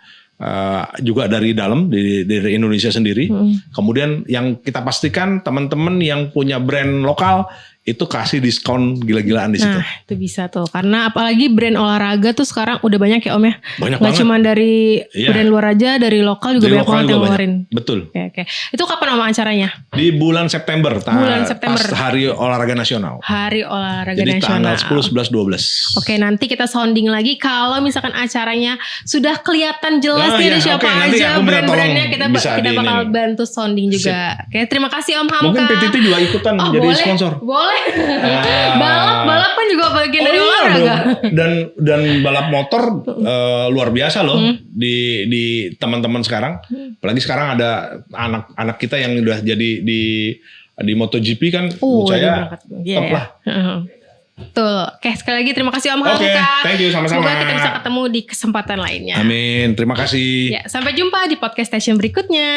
juga dari dalam dari Indonesia sendiri. Kemudian yang kita pastikan teman-teman yang punya brand lokal itu kasih diskon gila-gilaan di situ. Nah, itu bisa tuh. Karena apalagi brand olahraga tuh sekarang udah banyak ya Om ya. Banyak Nggak banget. cuma dari brand luar aja, dari lokal juga banyak banget yang ngeluarin. Betul. Oke. Itu kapan Om acaranya? Di bulan September. September. Pas Hari Olahraga Nasional. Hari Olahraga Jadi Nasional. tanggal 10, 11, 12. Oke, nanti kita sounding lagi kalau misalkan acaranya sudah kelihatan jelas siapa aja brand-brandnya kita bakal bantu sounding juga. Oke, terima kasih Om Hamka. Mungkin PTT juga ikutan jadi sponsor. Boleh. Balap kan juga bagian dari olahraga. Dan balap motor luar biasa loh di teman-teman sekarang. Apalagi sekarang ada anak-anak kita yang udah jadi di MotoGP kan. Saya top lah. Betul. Oke, sekali lagi terima kasih Om Hamka. Oke, thank you, sama-sama. Semoga kita bisa ketemu di kesempatan lainnya. Amin, terima kasih. Ya, sampai jumpa di podcast station berikutnya.